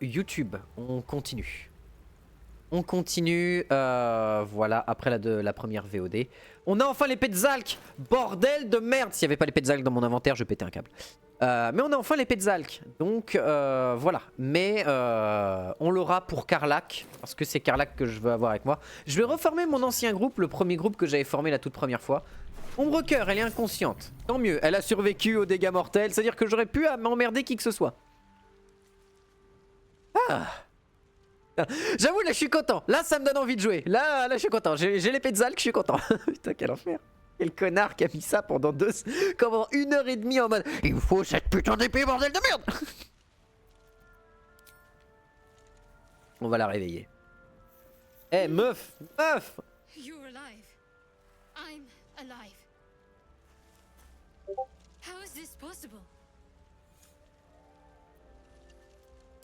YouTube, on continue. On continue, voilà, après la première VOD. On a enfin l'épée de Zalk. Bordel de merde. S'il n'y avait pas l'épée de Zalk dans mon inventaire, je pétais un câble. Mais on a enfin l'épée de Zalk. Donc, voilà. Mais on l'aura pour Karlach, parce que c'est Karlach que je veux avoir avec moi. Je vais reformer mon ancien groupe, le premier groupe que j'avais formé la toute première fois. Ombrecoeur, elle est inconsciente. Tant mieux, elle a survécu aux dégâts mortels. C'est-à-dire que j'aurais pu m'emmerder qui que ce soit. Ah. J'avoue, là je suis content. Là ça me donne envie de jouer. Là je suis content. J'ai l'épée de Zalk, je suis content. Putain, quel enfer. Quel connard qui a mis ça pendant 1h30 en mode il me faut cette putain d'épée, bordel de merde. On va la réveiller. Eh hey, meuf. You're alive. I'm alive. How is this possible?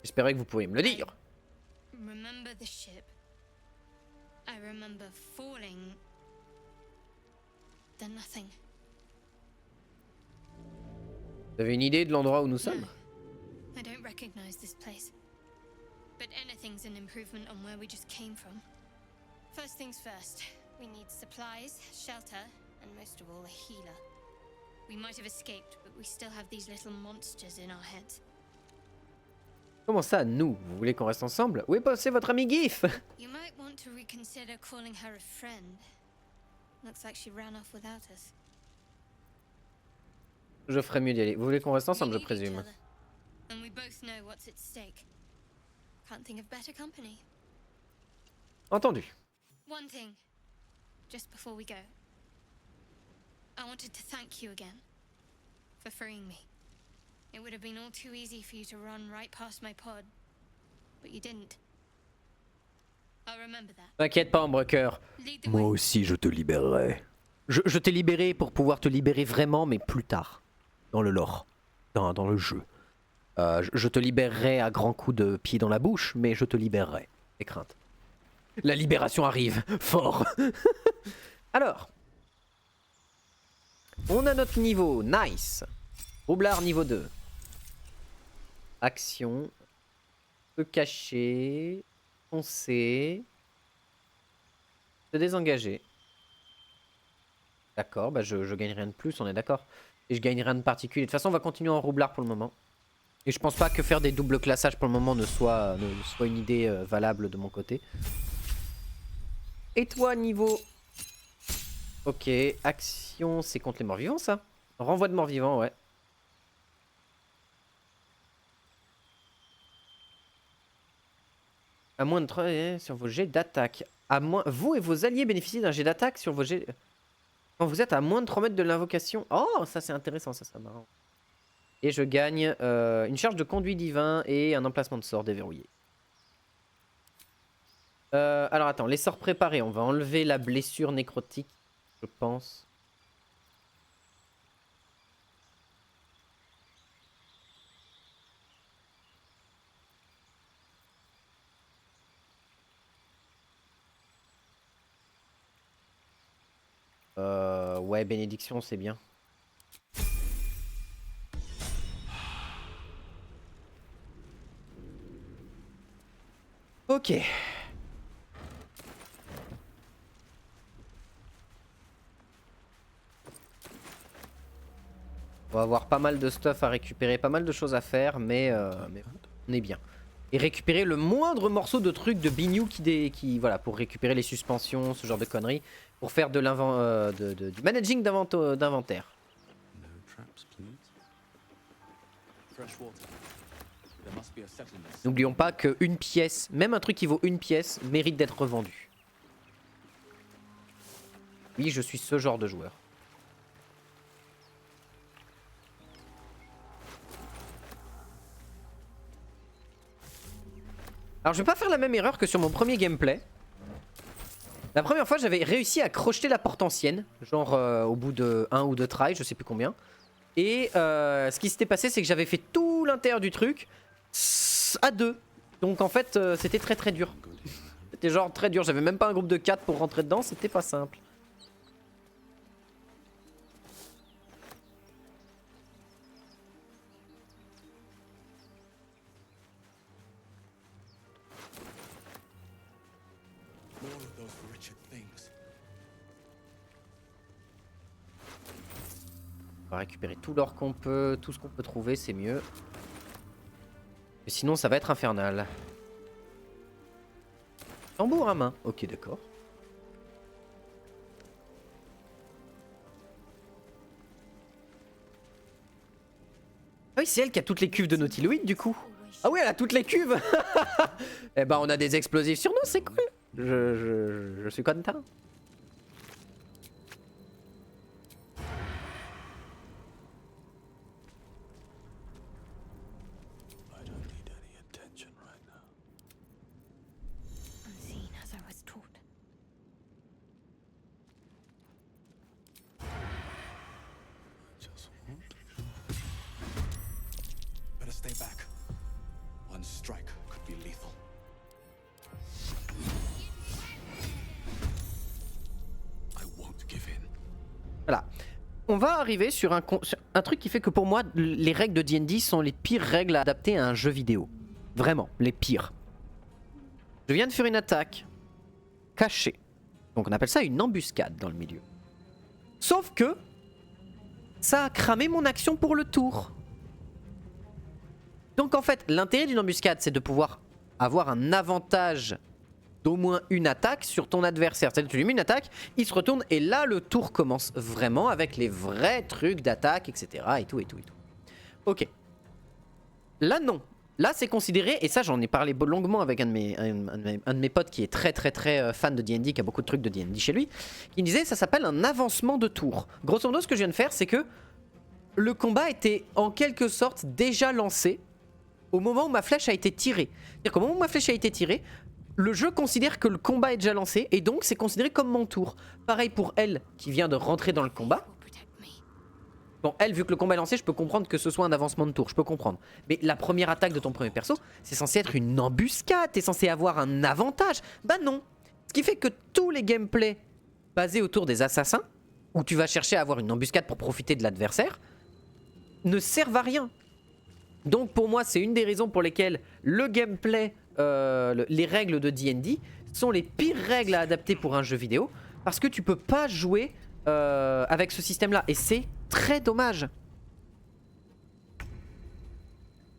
J'espérais que vous pourriez me le dire. Remember the ship. I remember falling. Then nothing. Vous avez une idée de l'endroit où nous sommes? No, I don't recognize this place. But anything's an improvement on where we just came from. First things first, we need supplies, shelter, and most of all, a healer. We might have escaped, but we still have these little monsters in our heads. Comment ça, nous? Vous voulez qu'on reste ensemble? Où est passé votre ami Gif? You might want to reconsider calling her a friend. Looks like she ran off without us. Je ferais mieux d'y aller. Vous voulez qu'on reste ensemble, je présume. And we both know what's at stake. Can't think of better company. Entendu. One thing, just before we go. I wanted to thank you again for freeing me. It would have been all too easy for you to run right past my pod, but you didn't. I'll remember that. T'inquiète pas, Ombrecoeur. Moi aussi, je te libérerai. Je t'ai libéré pour pouvoir te libérer vraiment, mais plus tard. Dans le lore. Dans le jeu. Je te libérerai à grands coups de pied dans la bouche, mais je te libérerai. Aie crainte. La libération arrive. Fort. Alors. On a notre niveau. Nice. Roublard niveau 2. Action. Se cacher. Foncer. Se désengager. D'accord, bah je gagne rien de plus, on est d'accord. Et je gagne rien de particulier. De toute façon, on va continuer en roublard pour le moment. Et je pense pas que faire des doubles classages pour le moment ne soit une idée valable de mon côté. Et toi, niveau... Ok, action, c'est contre les morts vivants, ça? Renvoi de morts vivants, ouais. À moins de 3 sur vos jets d'attaque. Vous et vos alliés bénéficient d'un jet d'attaque sur vos jets... Quand vous êtes à moins de 3 mètres de l'invocation. Oh, ça c'est intéressant, ça c'est marrant. Et je gagne une charge de conduit divin et un emplacement de sort déverrouillé. Alors attends, les sorts préparés. On va enlever la blessure nécrotique, je pense. Ouais, bénédiction, c'est bien. Ok. On va avoir pas mal de stuff à récupérer, pas mal de choses à faire, mais on est bien. Et récupérer le moindre morceau de truc de bignou qui voilà, pour récupérer les suspensions, ce genre de conneries, pour faire de du managing d'inventaire. N'oublions pas qu'une pièce, même un truc qui vaut une pièce, mérite d'être revendu. Oui, je suis ce genre de joueur. Alors je vais pas faire la même erreur que sur mon premier gameplay. La première fois j'avais réussi à crocheter la porte ancienne, genre au bout de 1 ou 2 tries, je sais plus combien. Et ce qui s'était passé c'est que j'avais fait tout l'intérieur du truc à 2. Donc en fait c'était très dur. C'était genre très dur, j'avais même pas un groupe de 4 pour rentrer dedans, c'était pas simple. those wretched things. On va récupérer tout l'or qu'on peut, tout ce qu'on peut trouver, c'est mieux. Et sinon, ça va être infernal. Tambour à main. Ok, d'accord. Ah oui, c'est elle qui a toutes les cuves de Nautiloid du coup. Ah oui, elle a toutes les cuves. Eh ben, on a des explosifs sur nous, c'est cool. Je suis content. I don't need any attention right now. Unseen as I was taught. Just won't. Better stay back. One strike could be lethal. I won't give in. Voilà. On va arriver sur sur un truc qui fait que pour moi, les règles de D&D sont les pires règles à adapter à un jeu vidéo. Vraiment, les pires. Je viens de faire une attaque cachée. Donc on appelle ça une embuscade dans le milieu. Sauf que ça a cramé mon action pour le tour. Donc en fait, l'intérêt d'une embuscade, c'est de pouvoir avoir un avantage d'au moins une attaque sur ton adversaire. C'est-à-dire que tu lui mets une attaque, il se retourne et là le tour commence vraiment avec les vrais trucs d'attaque, etc. Et tout, et tout, et tout. Ok. Là non. Là c'est considéré, et ça j'en ai parlé longuement avec un de mes potes qui est très fan de D&D, qui a beaucoup de trucs de D&D chez lui, qui me disait ça s'appelle un avancement de tour. Grosso modo ce que je viens de faire c'est que le combat était en quelque sorte déjà lancé au moment où ma flèche a été tirée. C'est-à-dire qu'au moment où ma flèche a été tirée, le jeu considère que le combat est déjà lancé et donc c'est considéré comme mon tour. Pareil pour elle qui vient de rentrer dans le combat. Protect me. Bon, elle, vu que le combat est lancé, je peux comprendre que ce soit un avancement de tour, je peux comprendre. Mais la première attaque de ton premier perso, c'est censé être une embuscade, t'es censé avoir un avantage. Bah non. Ce qui fait que tous les gameplays basés autour des assassins, où tu vas chercher à avoir une embuscade pour profiter de l'adversaire, ne servent à rien. Donc pour moi, c'est une des raisons pour lesquelles le gameplay, les règles de D&D sont les pires règles à adapter pour un jeu vidéo, parce que tu peux pas jouer avec ce système-là, et c'est très dommage.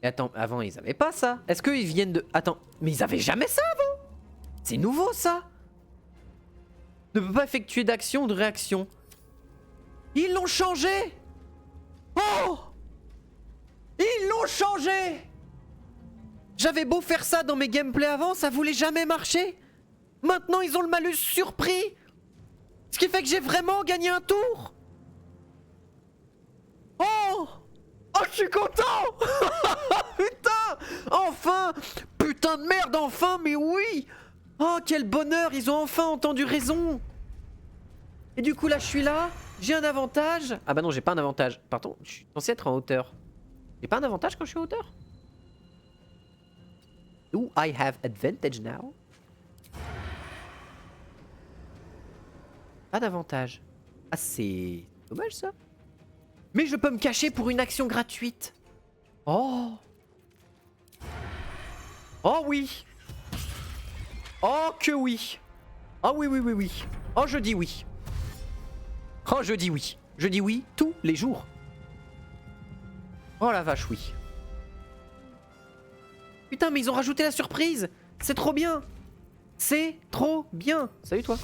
Et attends, avant ils avaient pas ça. Est-ce qu'ils viennent de... Attends, mais ils avaient jamais ça avant. C'est nouveau ça. Ne peut pas effectuer d'action ou de réaction. Ils l'ont changé. Oh! Ils l'ont changé. J'avais beau faire ça dans mes gameplays avant, ça voulait jamais marcher. Maintenant ils ont le malus surpris. Ce qui fait que j'ai vraiment gagné un tour. Oh! Oh, je suis content. Putain! Enfin! Putain de merde, enfin, mais oui! Oh, quel bonheur, ils ont enfin entendu raison. Et du coup là je suis là, j'ai un avantage. Ah bah non, j'ai pas un avantage. Pardon, je suis censé être en hauteur. J'ai pas un avantage quand je suis en hauteur? Do I have advantage now? Pas d'avantage. Ah, c'est dommage ça. Mais je peux me cacher pour une action gratuite. Oh. Oh oui. Oh que oui. Oh oui, oui, oui, oui. Oh, je dis oui. Oh, je dis oui. Je dis oui tous les jours. Oh la vache, oui. Putain, mais ils ont rajouté la surprise. C'est trop bien. C'est trop bien. Salut toi.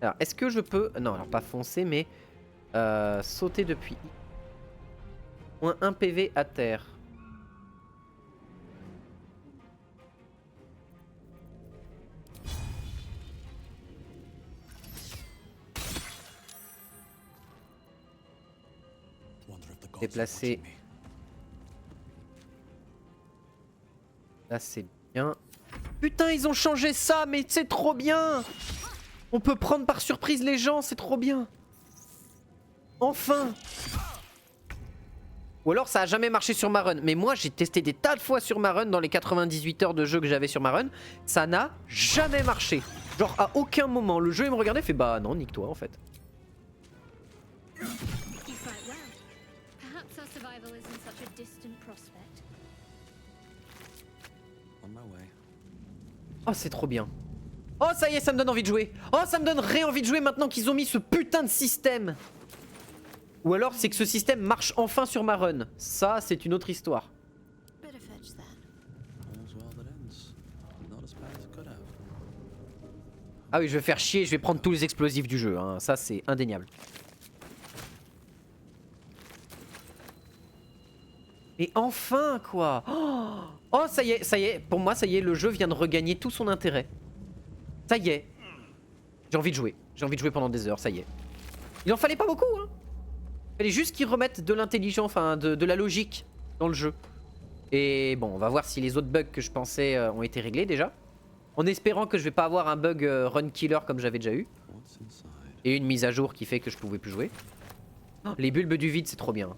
Alors, est-ce que je peux... Non, alors pas foncer, mais... sauter depuis... Moins 1 PV à terre. Déplacer. Là, c'est bien. Putain, ils ont changé ça, mais c'est trop bien. On peut prendre par surprise les gens, c'est trop bien. Enfin. Ou alors ça a jamais marché sur ma run. Mais moi j'ai testé des tas de fois sur ma run dans les 98 heures de jeu que j'avais sur ma run. Ça n'a jamais marché. Genre à aucun moment. Le jeu il me regardait et fait bah non, nique-toi en fait. You fight well. Perhaps our arrival isn't such a distant prospect. On my way. Oh, c'est trop bien. Oh, ça y est, ça me donne envie de jouer. Oh, ça me donne envie de jouer maintenant qu'ils ont mis ce putain de système. Ou alors, c'est que ce système marche enfin sur ma run. Ça, c'est une autre histoire. Bit of fetch then. All's well that ends. Not as bad as it could have. Ah oui, je vais faire chier, je vais prendre tous les explosifs du jeu. Hein. Ça, c'est indéniable. Et enfin, quoi. Oh, ça y est. Pour moi, ça y est, le jeu vient de regagner tout son intérêt. Ça y est. J'ai envie de jouer. J'ai envie de jouer pendant des heures, ça y est. Il en fallait pas beaucoup, hein. Il fallait juste qu'ils remettent de l'intelligence, enfin de la logique dans le jeu. Et bon, on va voir si les autres bugs que je pensais ont été réglés déjà. En espérant que je vais pas avoir un bug run killer comme j'avais déjà eu. What's inside? Et une mise à jour qui fait que je pouvais plus jouer. Oh, les bulbes du vide, c'est trop bien.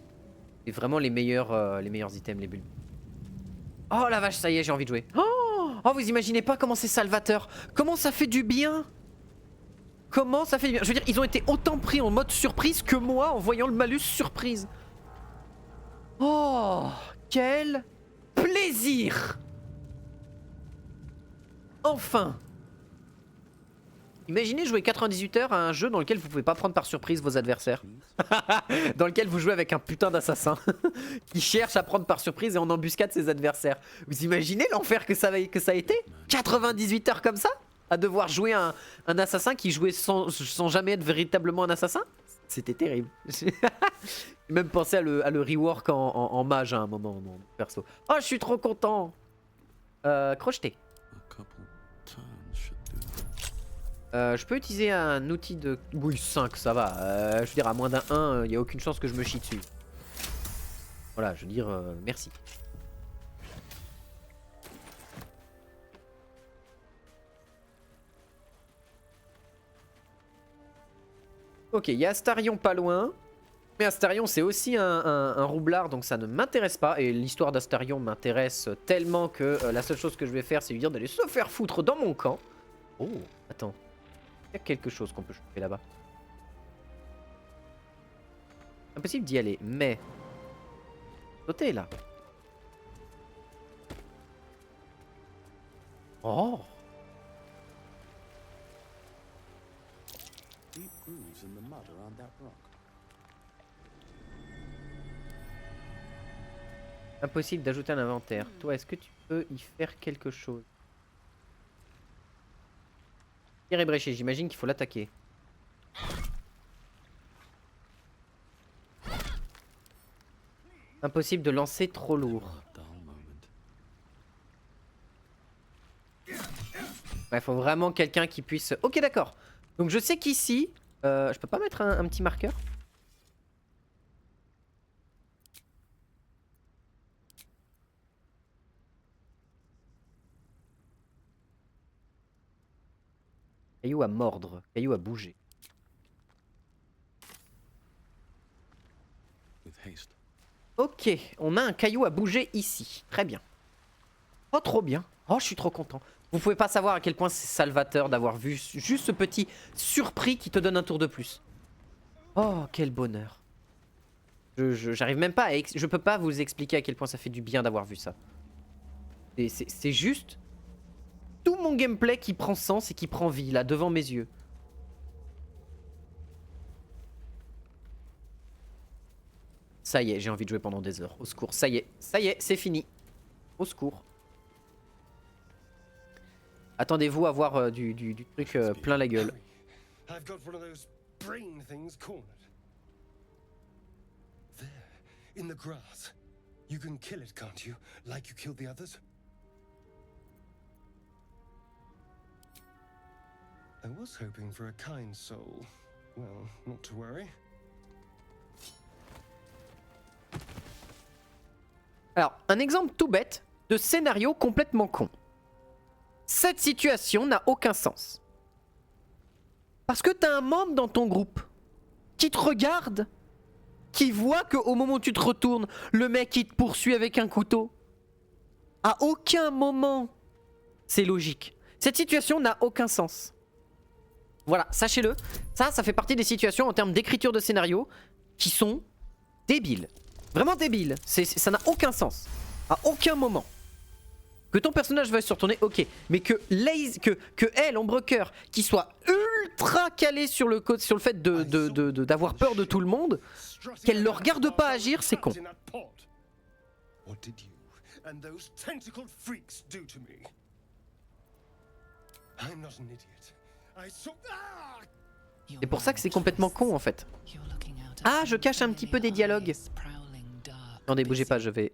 C'est vraiment les meilleurs items, les bulbes. Oh la vache, ça y est, j'ai envie de jouer. Oh, vous imaginez pas comment c'est salvateur. Comment ça fait du bien. Comment ça fait du bien. Je veux dire, ils ont été autant pris en mode surprise que moi en voyant le malus surprise. Oh, quel plaisir. Enfin. Imaginez jouer 98 heures à un jeu dans lequel vous pouvez pas prendre par surprise vos adversaires. Dans lequel vous jouez avec un putain d'assassin qui cherche à prendre par surprise et en embuscade ses adversaires. Vous imaginez l'enfer que ça a été 98 heures comme ça, à devoir jouer un assassin qui jouait sans jamais être véritablement un assassin. C'était terrible. J'ai même pensé à le rework en mage à un moment, mon perso. Oh, je suis trop content. Crocheter. A couple turns should do. Je peux utiliser un outil de... Oui, 5, ça va. Je veux dire, à moins d'un 1, il n'y a aucune chance que je me chie dessus. Voilà, je veux dire, merci. Ok, il y a Astarion pas loin. Mais Astarion, c'est aussi un roublard, donc ça ne m'intéresse pas. Et l'histoire d'Astarion m'intéresse tellement que la seule chose que je vais faire, c'est lui dire d'aller se faire foutre dans mon camp. Oh, attends. Il y a quelque chose qu'on peut choper là-bas. Impossible d'y aller, mais... Sauter là. Oh. Deep grooves in the mud around that rock. Impossible d'ajouter un inventaire. Toi, est-ce que tu peux y faire quelque chose? Pierre ébréché, j'imagine qu'il faut l'attaquer. Impossible de lancer trop lourd. A dull moment. Il faut vraiment quelqu'un qui puisse... Ok, d'accord. Donc je sais qu'ici... je peux pas mettre un petit marqueur? Caillou à mordre, caillou à bouger. With haste. Ok, on a un caillou à bouger ici. Très bien. Oh, trop bien. Oh, je suis trop content. Vous pouvez pas savoir à quel point c'est salvateur d'avoir vu juste ce petit surpris qui te donne un tour de plus. Oh, quel bonheur. J'arrive même pas à... Je peux pas vous expliquer à quel point ça fait du bien d'avoir vu ça. C'est juste... tout mon gameplay qui prend sens et qui prend vie, là, devant mes yeux. Ça y est, j'ai envie de jouer pendant des heures. Au secours, ça y est, c'est fini. Au secours. Attendez-vous à voir du truc plein la gueule. I've got one of those brain things cornered. There, in the grass. You can kill it, can't you? Like you killed the others? I was hoping for a kind soul. Well, not to worry. Alors, un exemple tout bête de scénario complètement con. Cette situation n'a aucun sens. Parce que t'as un membre dans ton groupe qui te regarde, qui voit qu'au moment où tu te retournes, le mec il te poursuit avec un couteau. À aucun moment, c'est logique. Cette situation n'a aucun sens. Voilà, sachez-le. Ça fait partie des situations en termes d'écriture de scénario qui sont débiles. Vraiment débile. Ça n'a aucun sens. À aucun moment. Que ton personnage veuille se retourner, ok. Mais que elle, Ombrecoeur, qui soit ultra calée sur le fait d'avoir peur de tout le monde, qu'elle le regarde pas agir, c'est con. What did you and those tentacled freaks do to me? I'm not an idiot. I saw. Ah! C'est pour ça que c'est complètement con en fait. Ah, je cache un petit peu des dialogues. Attendez, bougez pas, je vais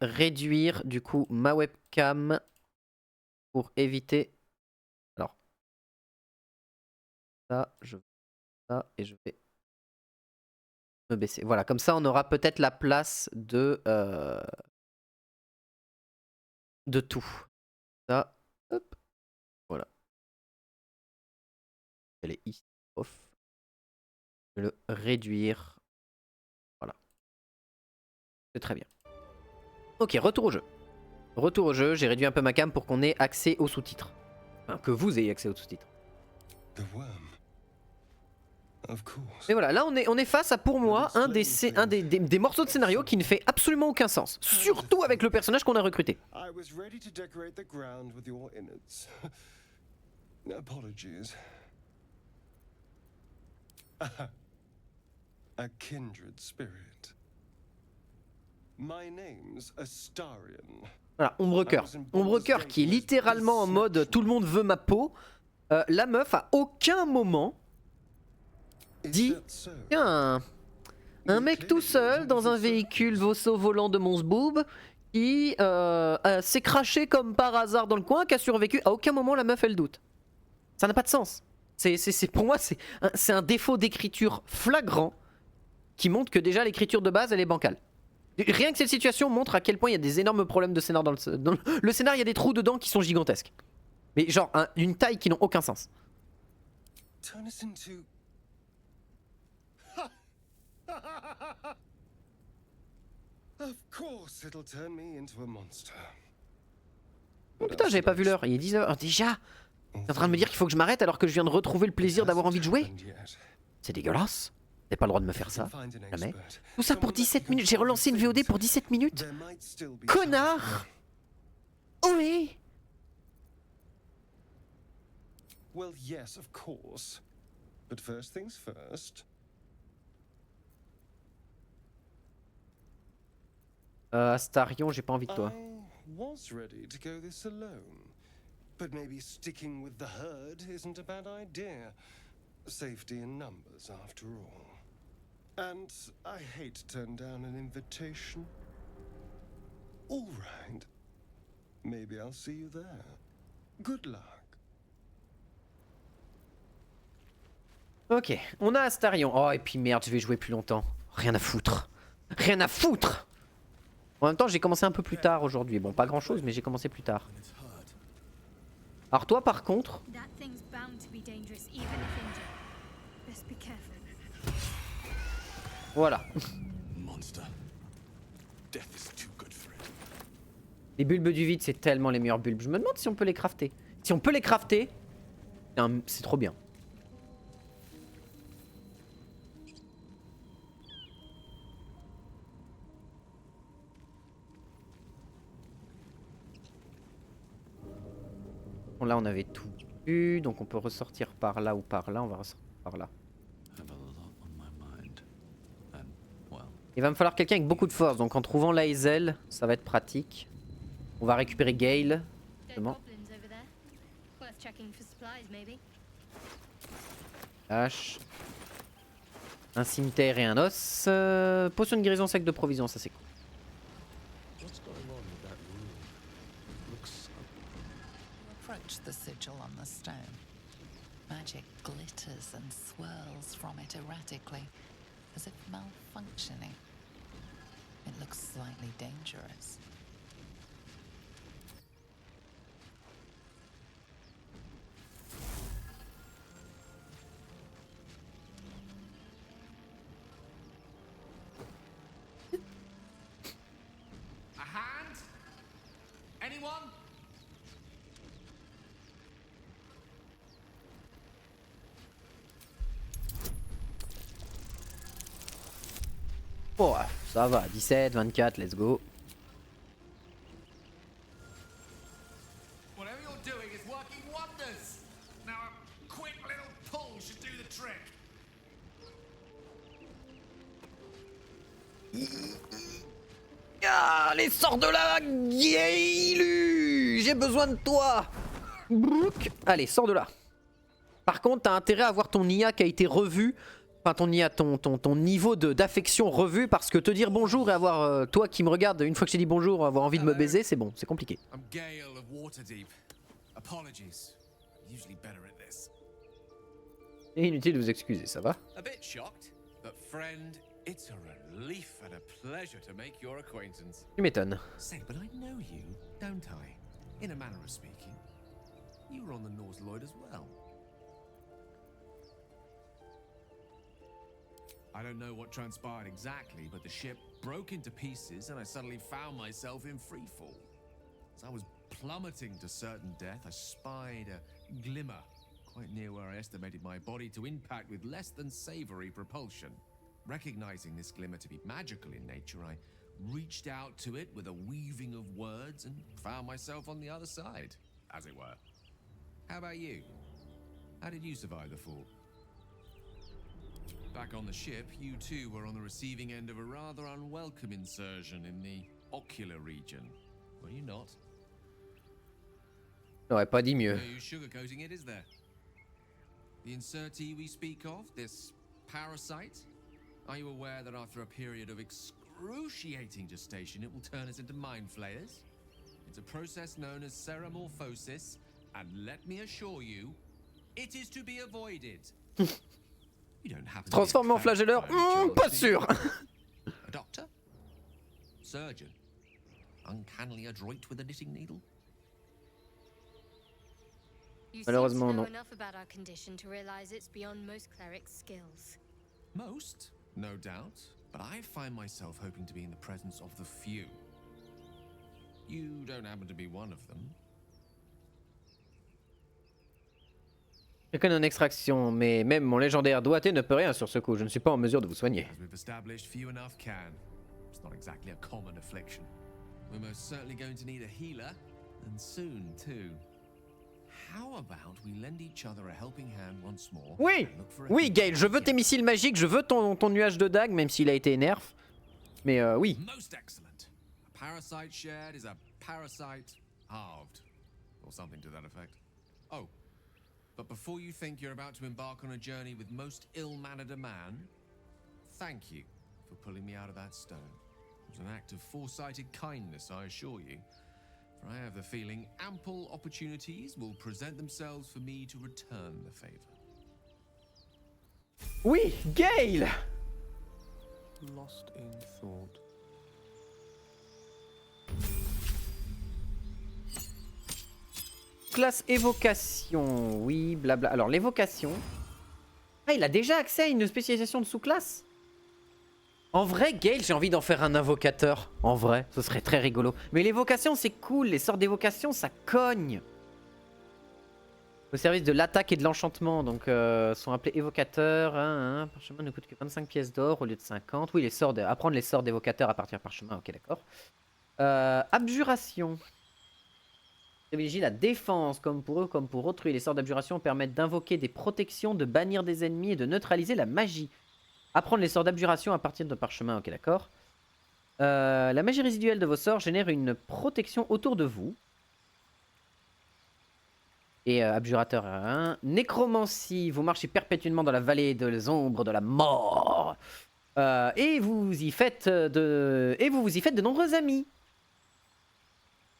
réduire du coup ma webcam pour éviter. Alors, ça, et je vais me baisser. Voilà, comme ça on aura peut-être la place de tout. Ça, hop, voilà. Elle est ici, off. Je vais le réduire. Voilà. C'est très bien. Ok, retour au jeu. Retour au jeu, j'ai réduit un peu ma cam pour qu'on ait accès aux sous-titres. Enfin, que vous ayez accès aux sous-titres. The worm. Of course. Et voilà, là on est face à pour moi un des morceaux de scénario qui ne fait absolument aucun sens. Surtout avec le personnage qu'on a recruté. I was ready to decorate the ground with your innards. Apologies. A kindred spirit. My name's Astarion. Voilà, Ombrecoeur. Ombrecoeur qui est littéralement en mode tout le monde veut ma peau. La meuf à aucun moment dit tiens, un mec tout seul dans un véhicule Vosso volant de Monsboob qui s'est craché comme par hasard dans le coin, qui a survécu. À aucun moment la meuf elle doute. Ça n'a pas de sens. Pour moi c'est un défaut d'écriture flagrant qui montre que déjà l'écriture de base elle est bancale. Rien que cette situation montre à quel point il y a des énormes problèmes de scénar dans le scénar, il y a des trous dedans qui sont gigantesques. Mais genre d'une taille qui n'ont aucun sens. Turn us into. Of course it'll turn me into a monster. Oh putain, j'avais pas vu l'heure, il est 10h. Déjà, t'es en train de me dire qu'il faut que je m'arrête alors que je viens de retrouver le plaisir d'avoir envie de jouer? C'est dégueulasse. T'as pas le droit de me faire ça. Jamais. Tout ça pour 17 minutes. J'ai relancé une VOD pour 17 minutes. Connard. Oui. Well, yes, of course. But first things first. Astarion, j'ai pas envie de toi. I was ready to go this alone. But maybe sticking with the herd isn't a bad idea. Safety in numbers, after all. And I hate to turn down an invitation. All right. Maybe I'll see you there. Good luck. Ok, on a Astarion. Oh, et puis merde, je vais jouer plus longtemps. Rien à foutre. Rien à foutre. En même temps, j'ai commencé un peu plus tard aujourd'hui. Bon, pas grand chose, mais j'ai commencé plus tard. Alors toi, par contre... Voilà. Les bulbes du vide, c'est tellement les meilleurs bulbes. Je me demande si on peut les crafter. Si on peut les crafter, c'est trop bien. Bon, là, on avait tout vu, donc on peut ressortir par là ou par là. On va ressortir par là. Il va me falloir quelqu'un avec beaucoup de force, donc en trouvant Lae'zel, ça va être pratique. On va récupérer Gale. Justement. H. Un cimetière et un os. Potion de guérison, sac de provisions, ça c'est cool. Approach the sigil on the stone. Magic glitters and swirls from it erratically, as if malfunctioning. It looks slightly dangerous. A hand? Anyone? Oh, ça va, 17, 24, let's go. Whatever you're doing is working wonders. Now a quick little pull should do the trick. Ah, allez, sors de là, Gailu. J'ai besoin de toi. Brook. Allez, sors de là. Par contre, t'as intérêt à avoir ton IA qui a été revu. Enfin, ton IA, ton niveau d'affection revu. Parce que te dire bonjour et avoir toi qui me regarde une fois que j'ai dit bonjour, avoir envie de me baiser, c'est bon, c'est compliqué. I'm Gale of Waterdeep. Apologies. Usually better at this. Et inutile de vous excuser, ça va? A bit shocked, but friend, it's a relief and a pleasure to make your acquaintance. Tu m'étonnes. Say, but I know you, don't I? In a manner of speaking. You were on the Norse Lloyd as well. I don't know what transpired exactly, but the ship broke into pieces and I suddenly found myself in freefall. As I was plummeting to certain death, I spied a glimmer quite near where I estimated my body to impact with less than savory propulsion. Recognizing this glimmer to be magical in nature, I reached out to it with a weaving of words and found myself on the other side, as it were. How about you? How did you survive the fall? Back on the ship, you too were on the receiving end of a rather unwelcome insertion in the ocular region, were you not? J'aurais pas dit mieux. No use sugarcoating it, is there? The insertee we speak of, this parasite, are you aware that after a period of excruciating gestation, it will turn us into mind flayers? It's a process known as ceramorphosis, and let me assure you, it is to be avoided. You don't happen to be a Transformé en cleric flagelleur? by any Pas chance, do you? sûr. A doctor? Surgeon? Uncannily adroit with a knitting needle? You Malheureusement, seem to know non. enough about our condition to realize it's beyond most clerics' skills. Most, no doubt, but I find myself hoping to be in the presence of the few. You don't happen to be one of them. Je connais une extraction, mais même mon légendaire doigté ne peut rien sur ce coup. Je ne suis pas en mesure de vous soigner. As we've established, few enough can. It's not exactly a common affliction. We're most certainly going to need a healer, and soon too. How about we lend each other a helping hand once more? Oui, and look for a oui, healer Gale, je veux tes together? missiles magiques, je veux ton nuage de dague, même s'il a été nerf. Mais oui. Most excellent. A parasite shared is a parasite halved, or something to that effect. Oh, but before you think you're about to embark on a journey with most ill-mannered a man, thank you for pulling me out of that stone. It was an act of foresighted kindness, I assure you. For I have the feeling ample opportunities will present themselves for me to return the favor. Oui, Gale. Lost in thought. Classe évocation, oui, blabla. Alors l'évocation... Ah, il a déjà accès à une spécialisation de sous-classe. En vrai, Gale, j'ai envie d'en faire un invocateur. En vrai, ce serait très rigolo. Mais l'évocation, c'est cool. Les sorts d'évocation, ça cogne. Au service de l'attaque et de l'enchantement. Donc, sont appelés évocateurs. Parchemin ne coûte que 25 pièces d'or au lieu de 50. Oui, apprendre les sorts d'évocateurs à partir de parchemin. Ok, d'accord. Abjuration. Privilégie la défense, comme pour eux, comme pour autrui. Les sorts d'abjuration permettent d'invoquer des protections, de bannir des ennemis et de neutraliser la magie. Apprendre les sorts d'abjuration à partir de parchemin, ok d'accord. La magie résiduelle de vos sorts génère une protection autour de vous. Et abjurateur 1. Nécromancie, vous marchez perpétuellement dans la vallée des ombres de la mort. Et vous y faites de nombreux amis.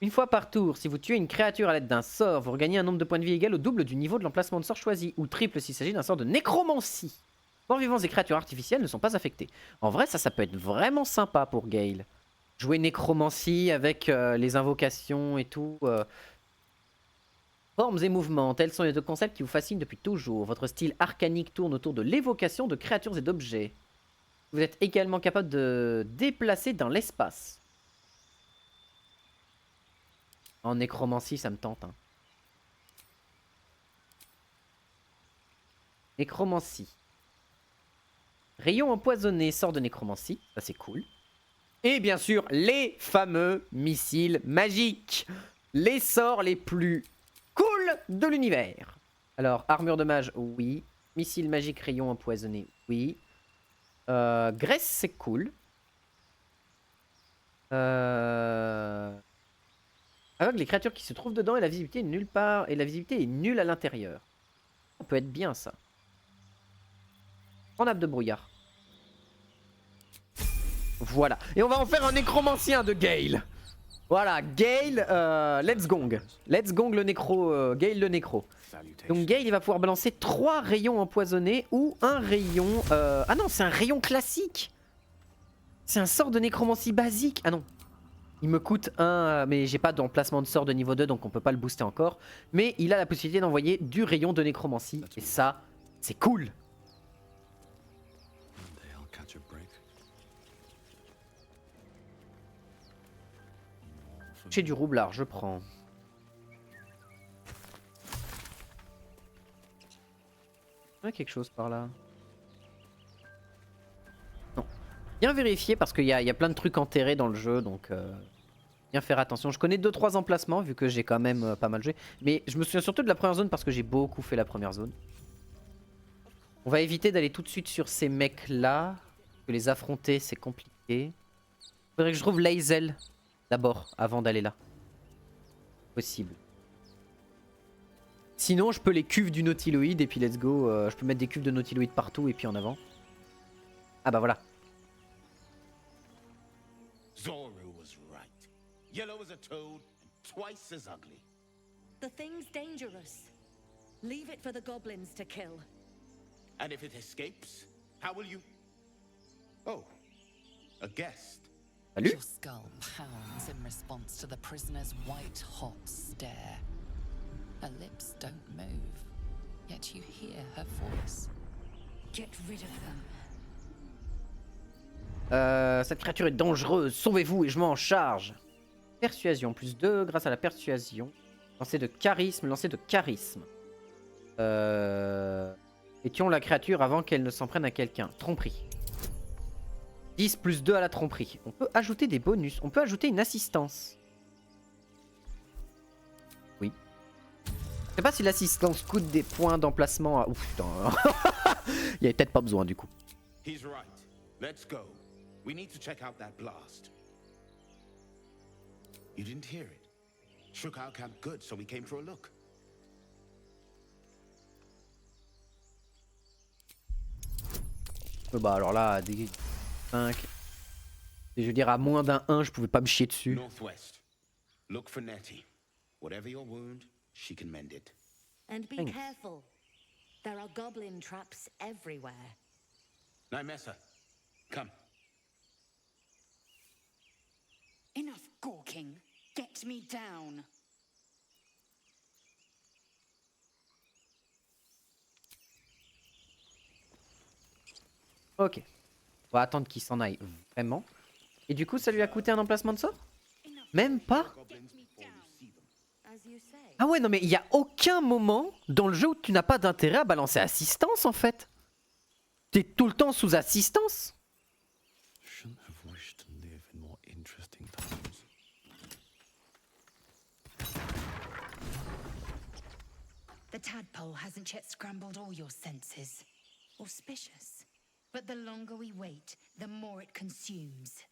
Une fois par tour, si vous tuez une créature à l'aide d'un sort, vous regagnez un nombre de points de vie égal au double du niveau de l'emplacement de sort choisi, ou triple s'il s'agit d'un sort de nécromancie. Morts vivants et créatures artificielles ne sont pas affectés. En vrai, ça peut être vraiment sympa pour Gale. Jouer nécromancie avec les invocations et tout. Formes et mouvements, tels sont les deux concepts qui vous fascinent depuis toujours. Votre style arcanique tourne autour de l'évocation de créatures et d'objets. Vous êtes également capable de déplacer dans l'espace. En nécromancie, ça me tente. Hein. Nécromancie. Rayon empoisonné, sort de nécromancie, ça c'est cool. Et bien sûr, les fameux missiles magiques. Les sorts les plus cool de l'univers. Alors, armure de mage, oui. Missile magique, rayon empoisonné, oui. Graisse, c'est cool. Aveugle les créatures qui se trouvent dedans et la visibilité est nulle part. Et la visibilité est nulle à l'intérieur. Ça peut être bien ça. En nappe de brouillard. Voilà. Et on va en faire un nécromancien de Gale. Voilà, Gale, let's gong. Let's gong le nécro, Gale le nécro. Donc Gale, il va pouvoir balancer 3 rayons empoisonnés ou un rayon... Ah non, c'est un rayon classique. C'est un sort de nécromancie basique. Ah non. Il me coûte un... Mais j'ai pas d'emplacement de sort de niveau 2, donc on peut pas le booster encore. Mais il a la possibilité d'envoyer du rayon de nécromancie. Et ça, c'est cool. J'ai du roublard, je prends. Il y a quelque chose par là. Non. Bien vérifier parce qu'il y a plein de trucs enterrés dans le jeu, donc bien faire attention. Je connais 2-3 emplacements vu que j'ai quand même pas mal joué. Mais je me souviens surtout de la première zone parce que j'ai beaucoup fait la première zone. On va éviter d'aller tout de suite sur ces mecs là. Que les affronter c'est compliqué. Faudrait que je trouve Lae'zel d'abord avant d'aller là. Possible. Sinon je peux les cuves du nautiloïde et puis let's go. Je peux mettre des cuves de nautiloïde partout et puis en avant. Ah bah voilà. Zoru was right. Yellow as a toad and twice as ugly. The thing's dangerous. Leave it for the goblins to kill. And if it escapes, how will you... Oh, a guest. Salut. Your skull pounds in response to the prisoner's white-hot stare. Her lips don't move, yet you hear her voice. Get rid of them. Cette créature est dangereuse, sauvez-vous et je m'en charge. Persuasion, plus 2 grâce à la persuasion. Lancer de charisme, lancer de charisme. Et tuons la créature avant qu'elle ne s'en prenne à quelqu'un. Tromperie. 10 plus 2 à la tromperie. On peut ajouter des bonus, on peut ajouter une assistance. Oui. Je sais pas si l'assistance coûte des points d'emplacement à... Ouf, putain. Il y avait peut-être pas besoin du coup. He's right. Let's go. We need to check out that blast. You didn't hear it. Shook our camp good, so we came for a look. Bah alors là, des 5. Et je veux dire, à moins d'un 1, je pouvais pas me chier dessus. Northwest. Look for Nettie. Whatever your wound, she can mend it. And be Thanks. careful. There are goblin traps everywhere. Nymessa, come. Enough gawking. Get me down. Ok. On va attendre qu'il s'en aille vraiment. Et du coup, ça lui a coûté un emplacement de sort? Même pas? As you say. Ah ouais, non mais il y a aucun moment dans le jeu où tu n'as pas d'intérêt à balancer assistance en fait. T'es tout le temps sous assistance. Shouldn't have wished to live in more interesting times. The tadpole hasn't yet scrambled all your senses. Auspicious. But the longer we wait, the more it consumes.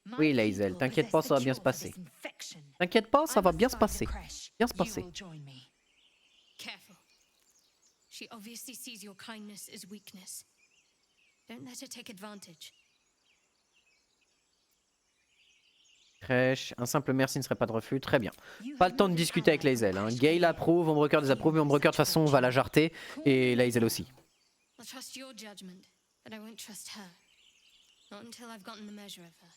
My Oui, Lae'zel, people t'inquiète pas, possess ça va the bien se cure for passer. this infection. T'inquiète pas, ça I va must bien se find the passer. creche. Bien se You passer. will join me. Careful. She obviously sees your kindness as weakness. Don't let her take advantage. Crèche, un simple merci ne serait pas de refus, très bien. You Pas have le temps de made discuter avec ally Lae'zel. for Hein. Creche Gale King. approuve, Ombrecoeur désapprouve, et Ombrecoeur de toute façon va la jarter. Et Lae'zel aussi. I'll trust your judgment, but I won't trust her. Not until I've gotten the measure of her.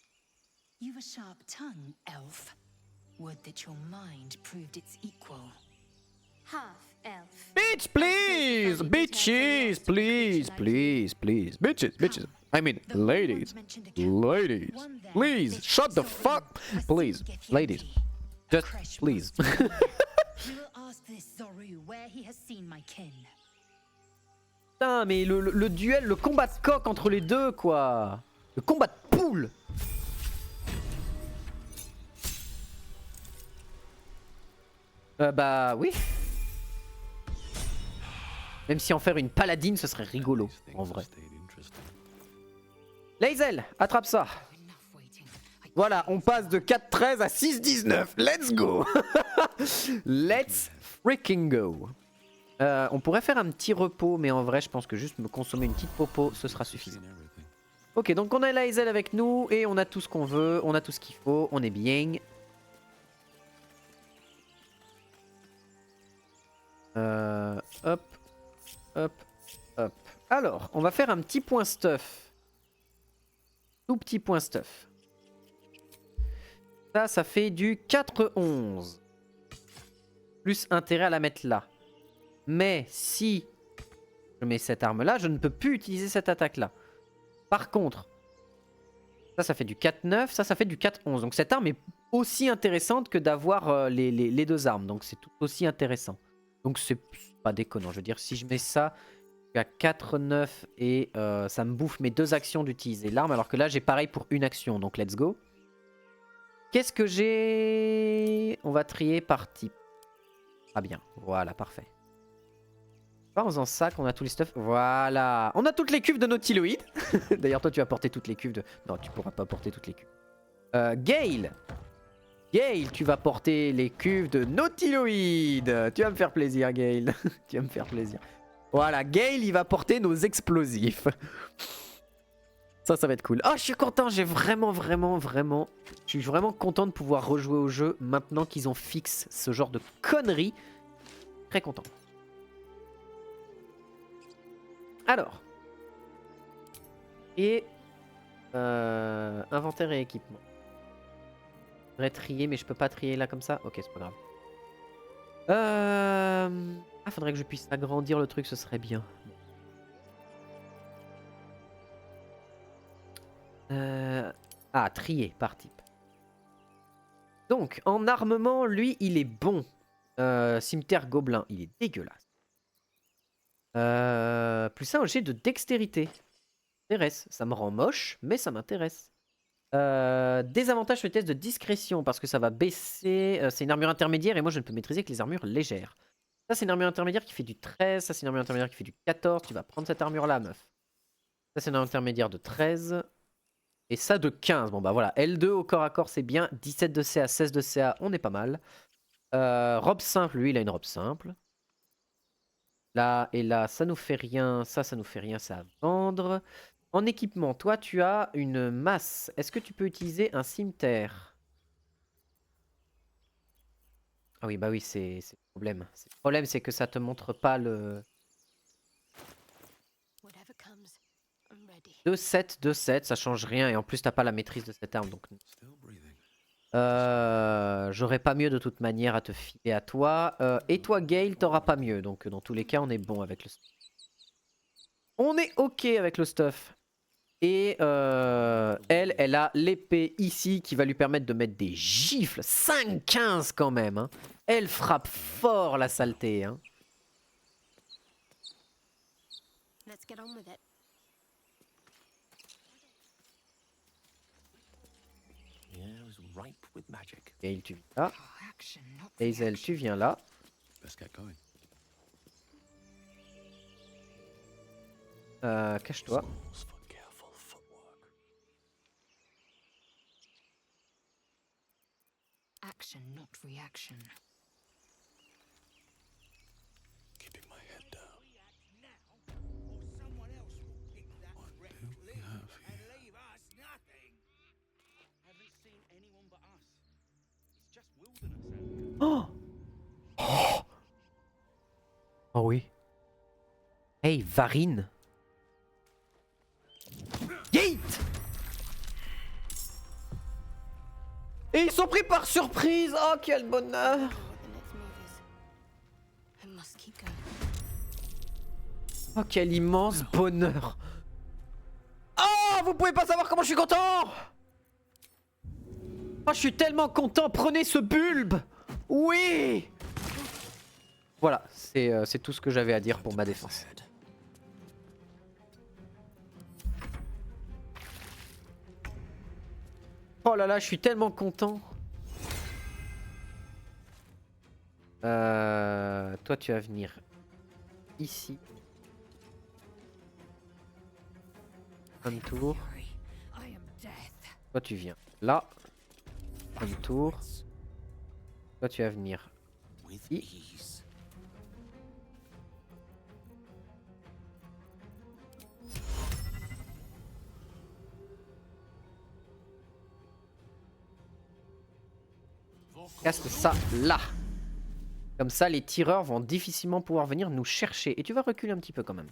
You've a sharp tongue, elf. Would that your mind proved its equal. Half elf. Bitch, please! Bitches, please, please, please. Bitches, bitches. I mean, The Holy ladies. Ones mentioned a trap. Ladies. One there, Please, this shut the Zoru, fuck. a Please, Sigeth ladies. Yeti. A Just Creche please. monster. We will ask this Zoru where he has seen my kin. putain, mais le duel, le combat de coq entre les deux, quoi. Le combat de poule. Bah oui. Même si en faire une paladine, ce serait rigolo, en vrai. Lae'zel, attrape ça. Voilà, on passe de 4-13 à 6-19. Let's go. Let's freaking go. On pourrait faire un petit repos, mais en vrai, je pense que juste me consommer une petite popo, ce sera suffisant. Ok, donc on a Lae'zel avec nous et on a tout ce qu'on veut, on a tout ce qu'il faut, on est bien. Hop, hop, hop. Alors, on va faire un petit point stuff. Tout petit point stuff. Ça fait du 4-11. Plus intérêt à la mettre là. Mais si je mets cette arme-là, je ne peux plus utiliser cette attaque-là. Par contre, ça fait du 4-9, ça fait du 4-11. Donc cette arme est aussi intéressante que d'avoir les deux armes. Donc c'est tout aussi intéressant. Donc c'est pas déconnant. Je veux dire, si je mets ça, je suis à 4-9 et ça me bouffe mes deux actions d'utiliser l'arme. Alors que là, j'ai pareil pour une action. Donc let's go. Qu'est-ce que j'ai? On va trier par type. Ah bien, voilà, parfait. En faisant ça qu'on a tous les stuff. Voilà. On a toutes les cuves de Nautiloid. D'ailleurs, toi, tu vas porter toutes les cuves de... Non, tu pourras pas porter toutes les cuves. Gale. Gale, tu vas porter les cuves de Nautiloid. Tu vas me faire plaisir, Gale. Tu vas me faire plaisir. Voilà, Gale, il va porter nos explosifs. Ça va être cool. Oh, je suis content. Je suis vraiment content de pouvoir rejouer au jeu maintenant qu'ils ont fixé ce genre de conneries. Très content. Alors. Et inventaire et équipement. Je voudrais trier, mais je peux pas trier là comme ça. Ok, c'est pas grave. Ah, faudrait que je puisse agrandir le truc, ce serait bien. Ah, trier par type. Donc, en armement, lui, il est bon. Cimetière gobelin, il est dégueulasse. Plus un au jet de dextérité. M'intéresse. Ça me rend moche, mais ça m'intéresse. Désavantage sur les tests de discrétion, parce que ça va baisser. C'est une armure intermédiaire, et moi, je ne peux maîtriser que les armures légères. Ça, c'est une armure intermédiaire qui fait du 13. Ça, c'est une armure intermédiaire qui fait du 14. Tu vas prendre cette armure-là, meuf. Ça, c'est une armure intermédiaire de 13. Et ça de 15. Bon bah voilà, L2 au corps à corps c'est bien. 17 de CA, 16 de CA, on est pas mal. Robe simple, lui il a une robe simple. Là et là, ça nous fait rien. Ça nous fait rien, ça à vendre. En équipement, toi tu as une masse. Est-ce que tu peux utiliser un cimetière? Ah oui, bah oui, c'est le problème. Le problème c'est que ça te montre pas le... 2-7, 2-7, ça change rien. Et en plus, t'as pas la maîtrise de cette arme. Donc, j'aurais pas mieux de toute manière à te filer à toi. Et toi, Gale, t'auras pas mieux. Donc, dans tous les cas, on est bon avec le stuff. On est ok avec le stuff. Et elle a l'épée ici qui va lui permettre de mettre des gifles. 5-15 quand même. Hein. Elle frappe fort la saleté. Hein. Let's get on with it. Gale, tu viens là. Lae'zel, tu viens là. Cache-toi. Action, not reaction. Keeping my head down. What do we have here? Oh! Oh! Oh oui. Hey, Varine. Yeet! Et ils sont pris par surprise. Oh, quel bonheur. Oh, quel immense bonheur. Oh, vous pouvez pas savoir comment je suis content. Oh, je suis tellement content. Prenez ce bulbe. Oui. Voilà, c'est tout ce que j'avais à dire pour ma défense. Oh là là, je suis tellement content. Toi, tu vas venir ici. Un tour. Toi, tu viens là. Un tour. Toi, tu vas venir With ici. ease. Casse ça là. Comme ça, les tireurs vont difficilement pouvoir venir nous chercher. Et tu vas reculer un petit peu quand même.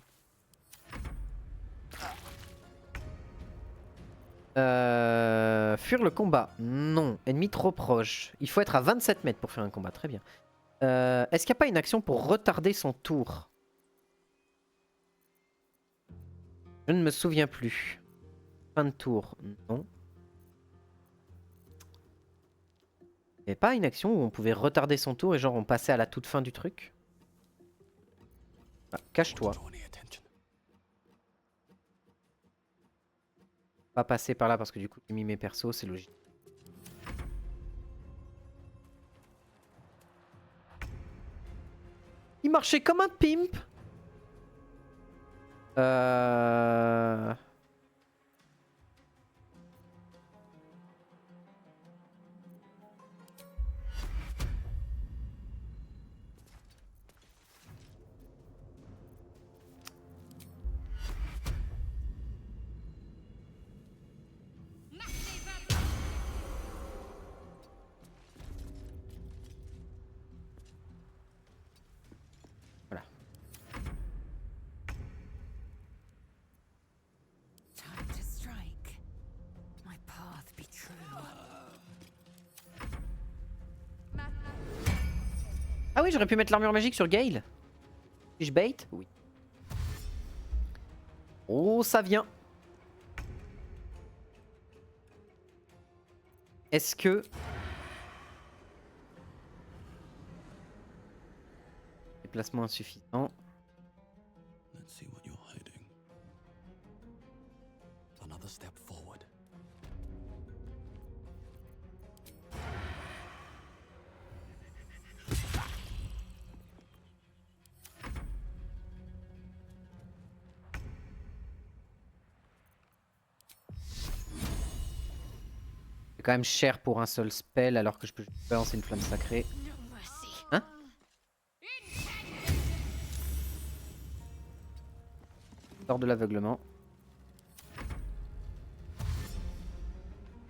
Fuir le combat. Non. Ennemi trop proche. Il faut être à 27 mètres pour faire un combat. Très bien. Est-ce qu'il n'y a pas une action pour retarder son tour? Je ne me souviens plus. Fin de tour. Non. Il n'y avait pas une action où on pouvait retarder son tour et genre on passait à la toute fin du truc? Ah, cache-toi. Draw any attention. Pas passer par là parce que du coup j'ai mis mes persos, c'est logique. Il marchait comme un pimp. Voilà. Time to strike. My path be true. Ah oui, j'aurais pu mettre l'armure magique sur Gale. Si je bait? Oui. Oh, ça vient. Est-ce que... Déplacement insuffisant. Let's see what you're hiding. Another step forward. C'est quand même cher pour un seul spell alors que je peux balancer une flamme sacrée. No mercy. Hein? Sort de l'aveuglement.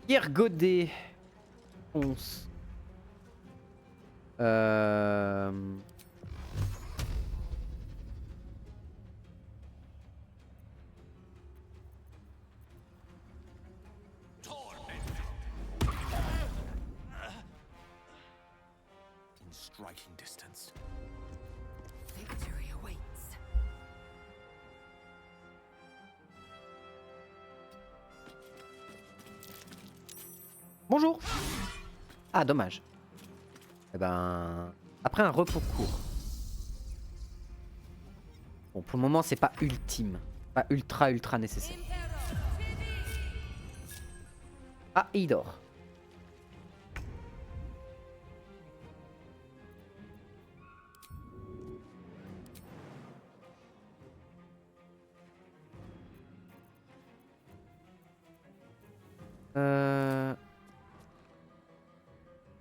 Pierre Godet. Ponce. In striking distance. Victory awaits. Bonjour. Ah, dommage. Eh ben... Après un repos court. Bon, pour le moment, c'est pas ultime. Pas ultra nécessaire. Ah, et il dort.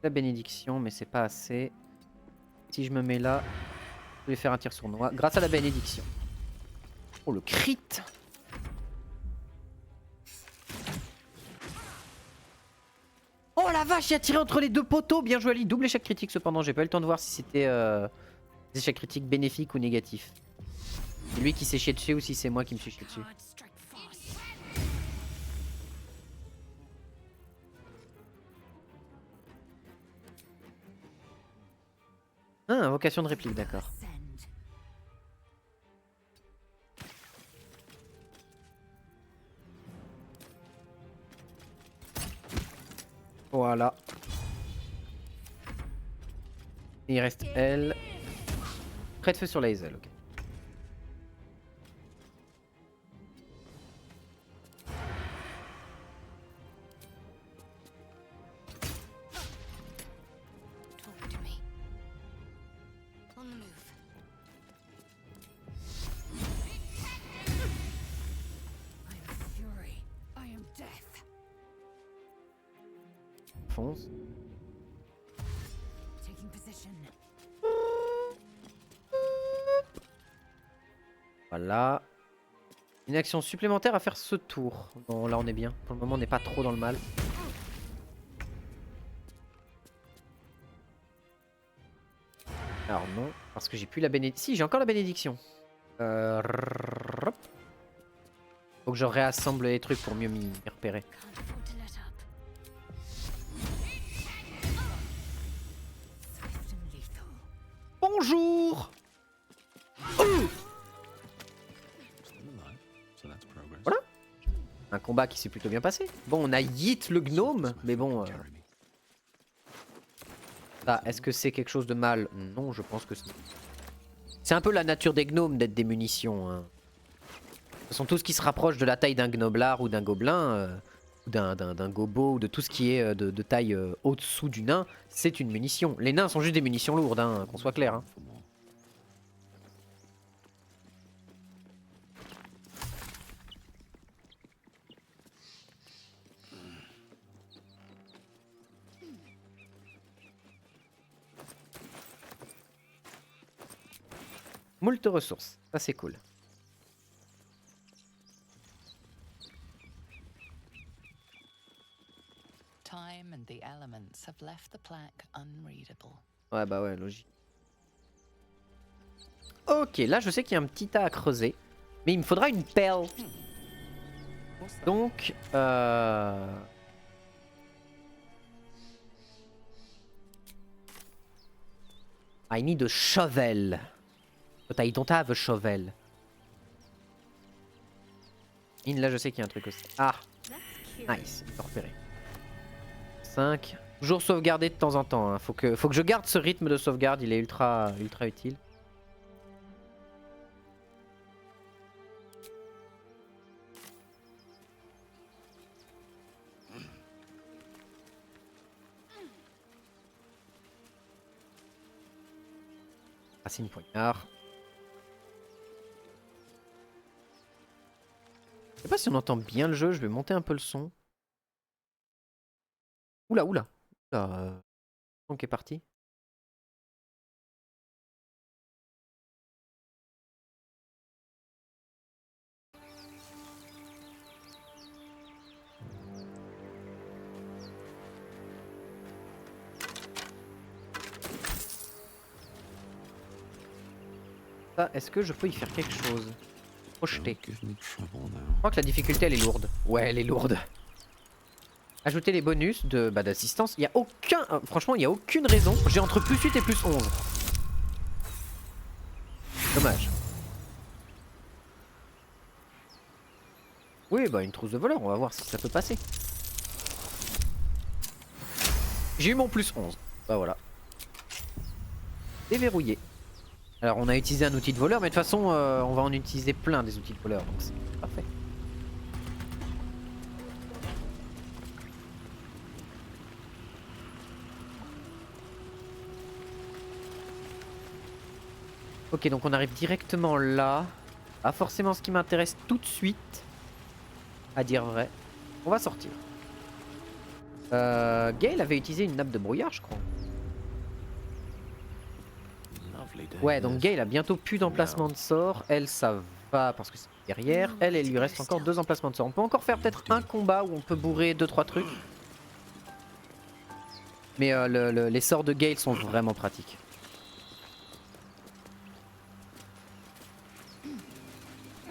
La bénédiction, mais c'est pas assez. Si je me mets là, je vais faire un tir sournois grâce à la bénédiction. Oh, le crit! Oh la vache, il a tiré entre les deux poteaux. Bien joué Ali. Double échec critique cependant. J'ai pas eu le temps de voir si c'était des échecs critiques bénéfiques ou négatifs. C'est lui qui s'est chié dessus ou si c'est moi qui me suis chié dessus. Hard strike fast. Ah, invocation de réplique, d'accord. Ascend. Voilà. Et il reste elle. Près de feu sur la Hazel, ok. fonce. Taking position. Voilà. Une action supplémentaire à faire ce tour. Bon, là on est bien. Pour le moment on n'est pas trop dans le mal. Alors non, parce que j'ai plus la bénédiction. Si, j'ai encore la bénédiction. Hop. Faut que je réassemble les trucs pour mieux m'y repérer. Can't afford to let up. Swift and lethal. Bonjour. Still alive, so that's progress. Voilà. Un combat qui s'est plutôt bien passé. Bon, on a yeet le gnome, mais bon... Carry me. Ah, est-ce que c'est quelque chose de mal? Non, je pense que c'est un peu la nature des gnomes d'être des munitions. Hein. De toute façon, tout ce qui se rapproche de la taille d'un gnoblard ou d'un gobelin, ou d'un gobo, ou de tout ce qui est de taille au-dessous du nain, c'est une munition. Les nains sont juste des munitions lourdes, hein, qu'on soit clair. Hein. For more. Moult ressources, ça c'est cool. Time and the elements have left the plaque unreadable. Ouais, bah ouais, logique. Ok, là je sais qu'il y a un petit tas à creuser. Mais il me faudra une perle. Donc, I need a shovel. But I don't have a shovel. Là je sais qu'il y a un truc aussi. Ah, nice, il faut repérer. 5. Toujours sauvegarder de temps en temps. Hein. Faut que je garde ce rythme de sauvegarde, il est ultra utile. Racine poignard. Je sais pas si on entend bien le jeu, je vais monter un peu le son. Oula, oula. Le son qui est parti. Ça, est-ce que je peux y faire quelque chose? Projeter. Don't give me trouble now. Je crois que la difficulté elle est lourde. Ouais, elle est lourde. Ajouter les bonus d'assistance. Il y a aucun. Franchement, il n'y a aucune raison. J'ai entre plus 8 et plus 11. Dommage. Oui, bah une trousse de voleur, on va voir si ça peut passer. J'ai eu mon plus 11. Bah voilà. Déverrouillé. Alors on a utilisé un outil de voleur, mais de toute façon on va en utiliser plein des outils de voleur, donc c'est parfait. Ok, donc on arrive directement là. Pas forcément ce qui m'intéresse tout de suite, à dire vrai. On va sortir. Gale avait utilisé une nappe de brouillard, je crois. Lovely day. Ouais, donc this. Gale a bientôt plus d'emplacement de sort. Elle, ça va parce que c'est derrière. Elle, il lui reste encore 2 emplacements de sort. On peut encore faire peut-être un combat où on peut bourrer 2-3 trucs. Mais les sorts de Gale sont vraiment pratiques.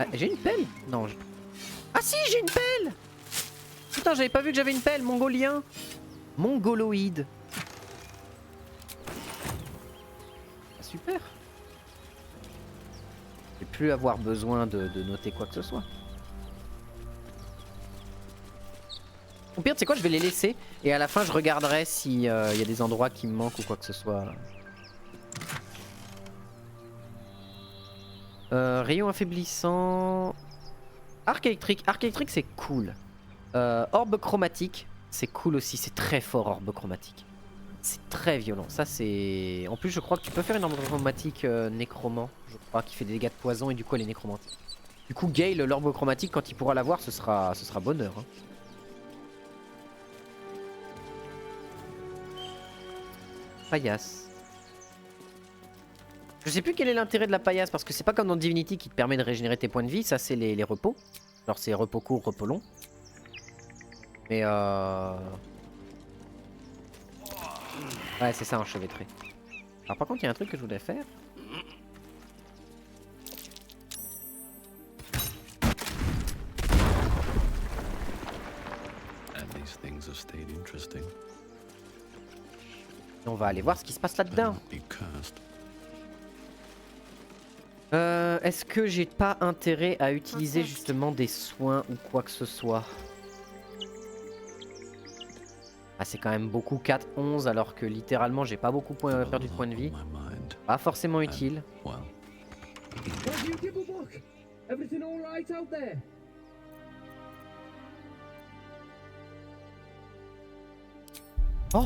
Ah, j'ai une pelle? Non. Ah si, j'ai une pelle! Putain, j'avais pas vu que j'avais une pelle, mongolien. Mongoloïde. Ah, super. Je vais plus avoir besoin de noter quoi que ce soit. Au pire, tu sais quoi, je vais les laisser. Et à la fin, je regarderai s'il y a des endroits qui me manquent ou quoi que ce soit. Rayon affaiblissant. Arc électrique. Arc électrique, c'est cool. Orbe chromatique, c'est cool aussi. C'est très fort, orbe chromatique. C'est très violent. Ça, c'est. En plus, je crois que tu peux faire une orbe chromatique nécromant. Je crois qu'il fait des dégâts de poison et du coup, elle est nécromante. Du coup, Gale, l'orbe chromatique, quand il pourra l'avoir, ce sera bonheur. Hein. Paillasse. Je sais plus quel est l'intérêt de la paillasse parce que c'est pas comme dans Divinity qui te permet de régénérer tes points de vie. Ça, c'est les repos. Alors, c'est repos court, repos long. Mais ouais, c'est ça, enchevêtré. Alors, par contre, il y a un truc que je voulais faire. And these things have stayed interesting. On va aller voir ce qui se passe They là-dedans. won't be cursed. Est-ce que j'ai pas intérêt à utiliser justement des soins ou quoi que ce soit? Ah, c'est quand même beaucoup 4, 11 alors que littéralement j'ai pas beaucoup perdu de points de vie. My mind. Pas forcément utile. Well, Everything all right out there? Oh!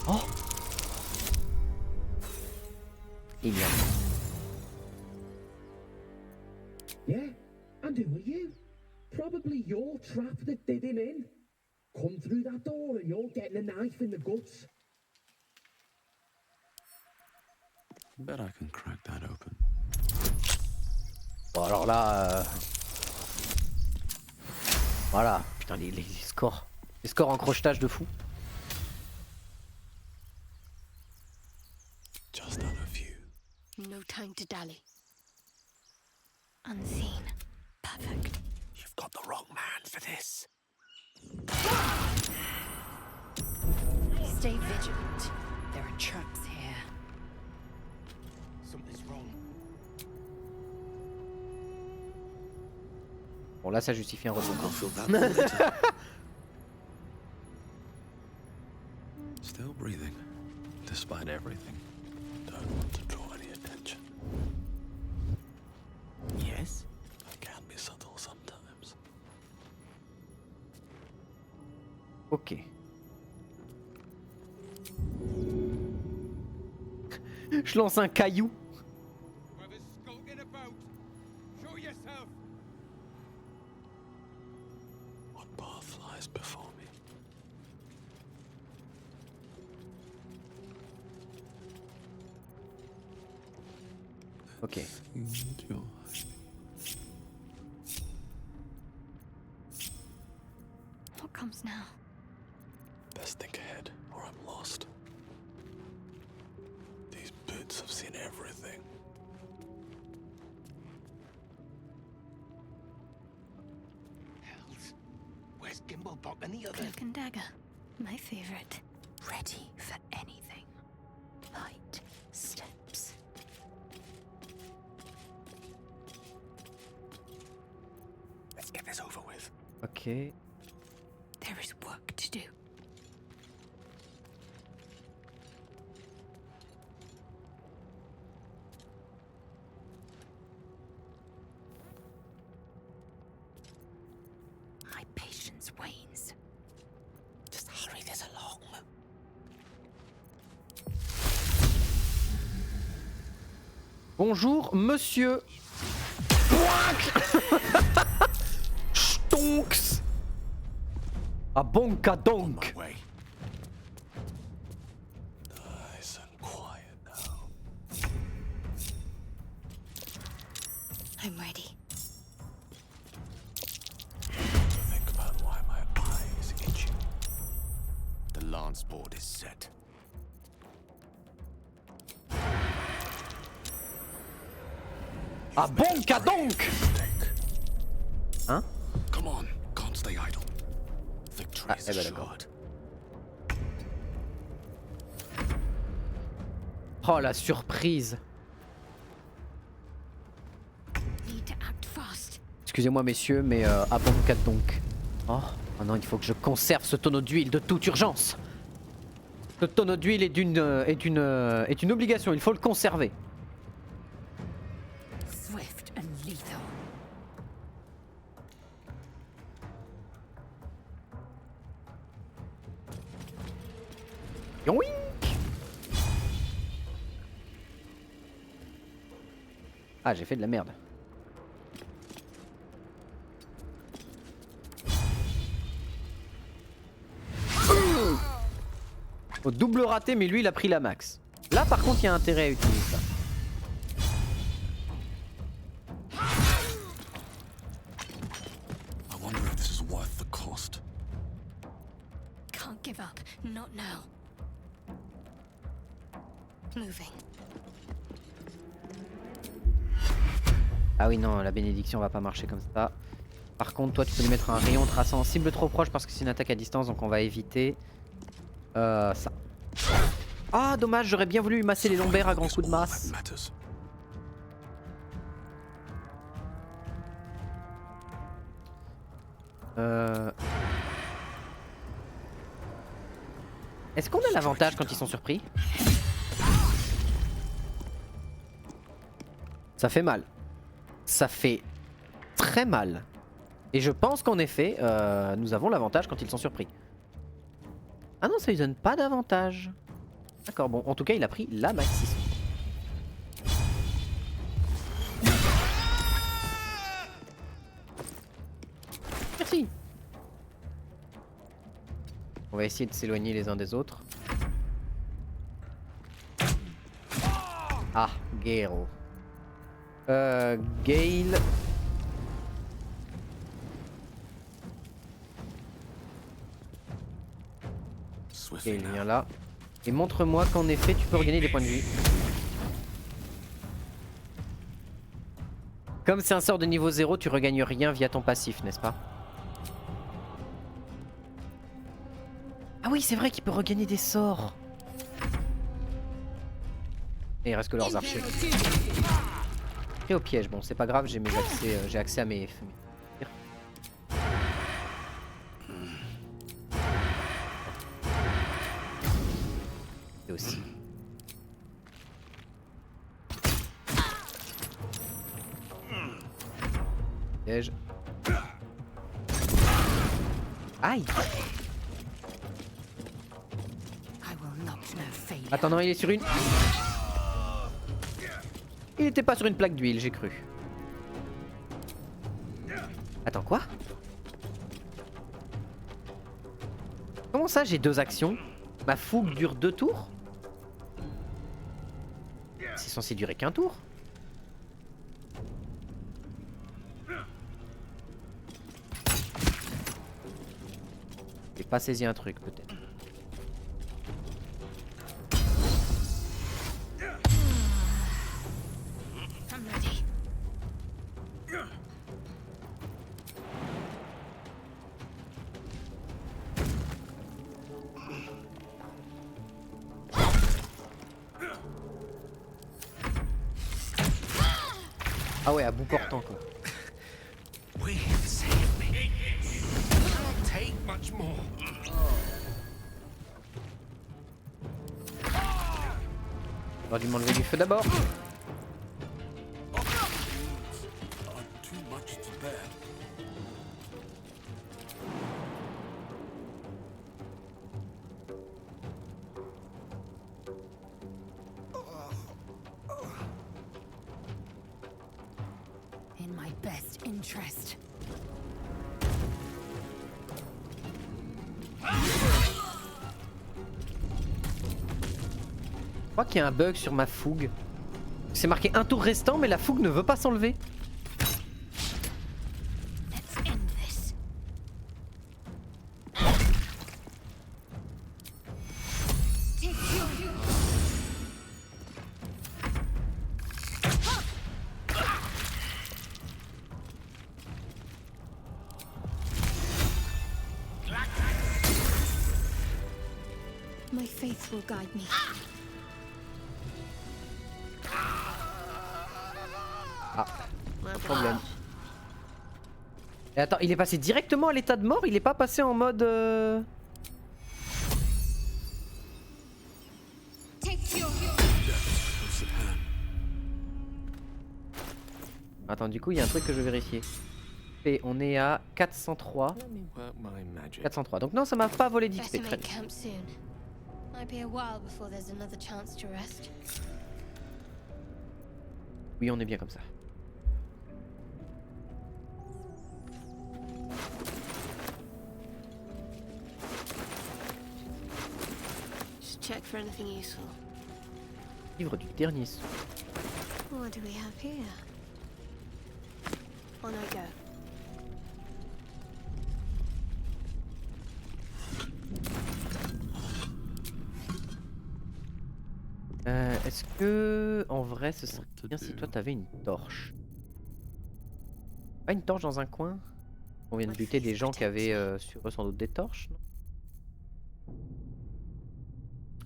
Oh! Il y a. Yeah, and who are you? Probably your trap that did him in. Come through that door and you're getting a knife in the guts. bet I can crack that open. Bon, alors là. Voilà. Putain, les scores. Les scores en crochetage de fou. Just on a few. No time to dally. Unseen. Perfect. You've got the wrong man for this. Stay vigilant. There are traps here. Something's wrong. Bon, là, ça justifie un retour. I'll fill that later. Still breathing, despite everything. Don't want to draw any attention. Yes? I can be subtle sometimes. Ok. Je lance un caillou. Whoever's skulking about, show yourself. What path lies before me? Ok. Enjoy. What comes now? Best think ahead, or I'm lost. These boots have seen everything. Hells. Where's Gimblebot and the other? Cloak and dagger. My favorite. Ready for anything. Light steps. Let's get this over with. Ok. There is work to do. My patience wanes. Just hurry this along. Bonjour, monsieur. Stonks. Ah bonka donk. My way. Nice and quiet now. I'm ready. Think about why my eyes itch. The lance board is set. Ah bonka donk. Hein? Come on, can't stay idle. Victory is eh ben d'accord. assured. Oh la surprise. Need to act fast. Excusez-moi messieurs, mais ah bonka donk. Oh non, il faut que je conserve ce tonneau d'huile de toute urgence. Ce tonneau d'huile est une obligation, il faut le conserver. Swift and lethal. Yoink. Ah, j'ai fait de la merde. Au double raté, mais lui il a pris la max. Là par contre il y a intérêt à utiliser ça. I wonder if this is worth the cost. Can't give up. Not now. Moving. Ah oui non, la bénédiction va pas marcher comme ça. Par contre toi tu peux lui mettre un rayon traçant cible trop proche parce que c'est une attaque à distance, donc on va éviter ça. Ah dommage, j'aurais bien voulu lui masser les lombaires à grands coups de masse. Est-ce qu'on a l'avantage quand ils sont surpris? Ça fait mal. Ça fait très mal. Et je pense qu'en effet, nous avons l'avantage quand ils sont surpris. Ah non, ça lui donne pas d'avantage. D'accord, bon, en tout cas, il a pris la maxi. Merci. On va essayer de s'éloigner les uns des autres. Ah, Gale. Gale. Gale, viens là. Et montre-moi qu'en effet, tu peux regagner des points de vie. Comme c'est un sort de niveau 0, tu regagnes rien via ton passif, n'est-ce pas? Ah oui, c'est vrai qu'il peut regagner des sorts. Et il reste que leurs archers. Et au piège, bon c'est pas grave, j'ai accès à mes... Et aussi. Piège. Aïe. Attends, non, il est sur une... Il était pas sur une plaque d'huile, j'ai cru. Attends, quoi? Comment ça, j'ai 2 actions? Ma fougue dure 2 tours? C'est censé durer qu'un tour? J'ai pas saisi un truc, peut-être. Ah ouais, à bout portant quoi. On va lui m'enlever du feu d'abord. In my best interest. Je crois qu'il y a un bug sur ma fougue. C'est marqué un tour restant, mais la fougue ne veut pas s'enlever. My faith will guide me. Ah, pas de problème. Et attends, il est passé directement à l'état de mort, il est pas passé en mode... Attends, du coup, il y a un truc que je vais vérifier. Et on est à 403. 403. Donc non, ça m'a pas volé d'XP. Très bien. Oui, on est bien comme ça. for anything useful. Livre du dernier son. What do we have here? On I go. Est-ce que en vrai ce serait bien si toi t'avais une torche? Pas une torche dans un coin? On vient de buter des gens qui avaient sur eux sans doute des torches, non?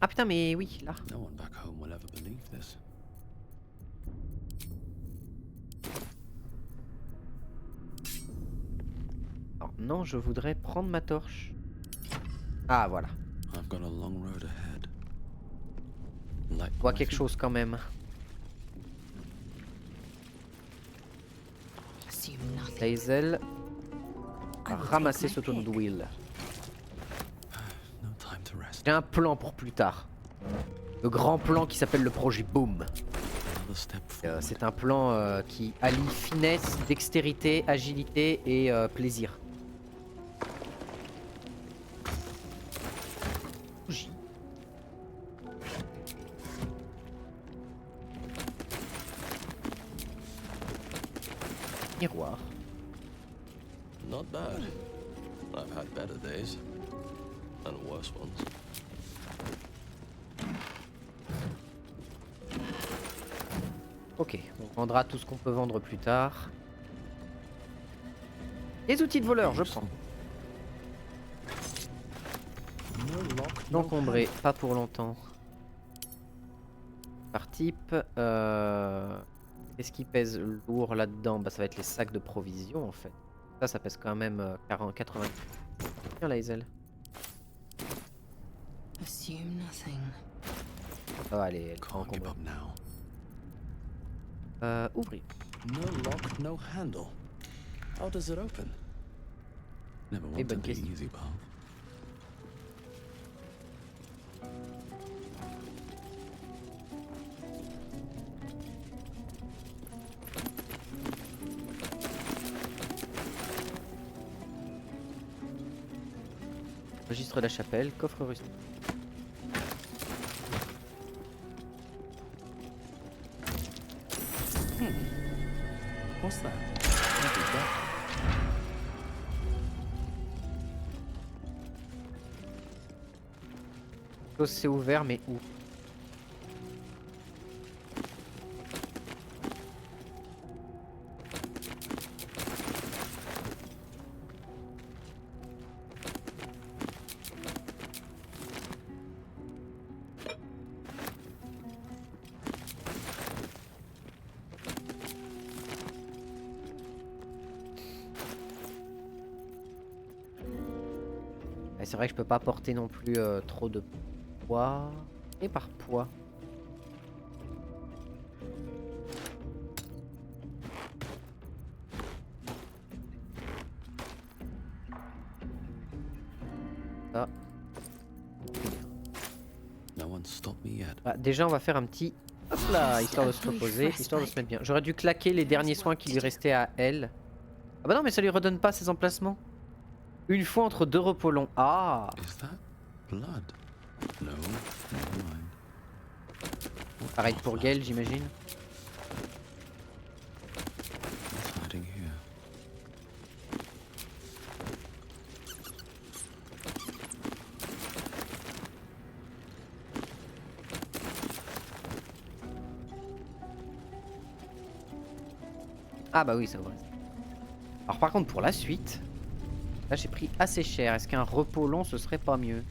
Ah putain mais oui, là. No one back home will ever believe this. Alors, non, je voudrais prendre ma torche. Ah voilà. I've got a long road ahead. Light Je vois my quelque feet. chose quand même. Assume nothing. Hazel I a will ramassé take ce my tonneau de pick. Will. No time to rest. J'ai un plan pour plus tard. Le grand plan qui s'appelle le projet Boom. Another step forward. C'est un plan qui allie finesse, dextérité, agilité et plaisir. Bougie. Miroir. Not bad. I've had better days. And worse ones. Ok, on vendra tout ce qu'on peut vendre plus tard. Les outils de voleur, je prends. No lock, no Encombré, handle. pas pour longtemps. Par type. Qu'est-ce qui pèse lourd là-dedans? Bah ça va être les sacs de provisions en fait. Ça pèse quand même 40, 80. Tiens la Hazel. Assume nothing. Ça va aller, elle prend Can't give encombré. up now. Ouvrir. No lock, no handle. How does it open? Never Et wanted bonne the question. easy path. Registre de la chapelle, coffre rustique. What's that? What is that? Chose c'est ouvert mais où? Ouais, c'est vrai que je peux pas porter non plus trop de poids. Et par poids. Ça. No one stopped me yet. Ah, déjà on va faire un petit hop là, histoire de se reposer, histoire de se mettre bien. J'aurais dû claquer les derniers soins qui lui restaient à elle. Ah bah non mais ça lui redonne pas ses emplacements. Une fois entre deux repos longs. Ah, Is that blood? No, never mind. pareil pour Gale j'imagine. What's hiding here? Ah bah oui, ça va. Alors par contre pour la suite, là j'ai pris assez cher. Est-ce qu'un repos long ce serait pas mieux?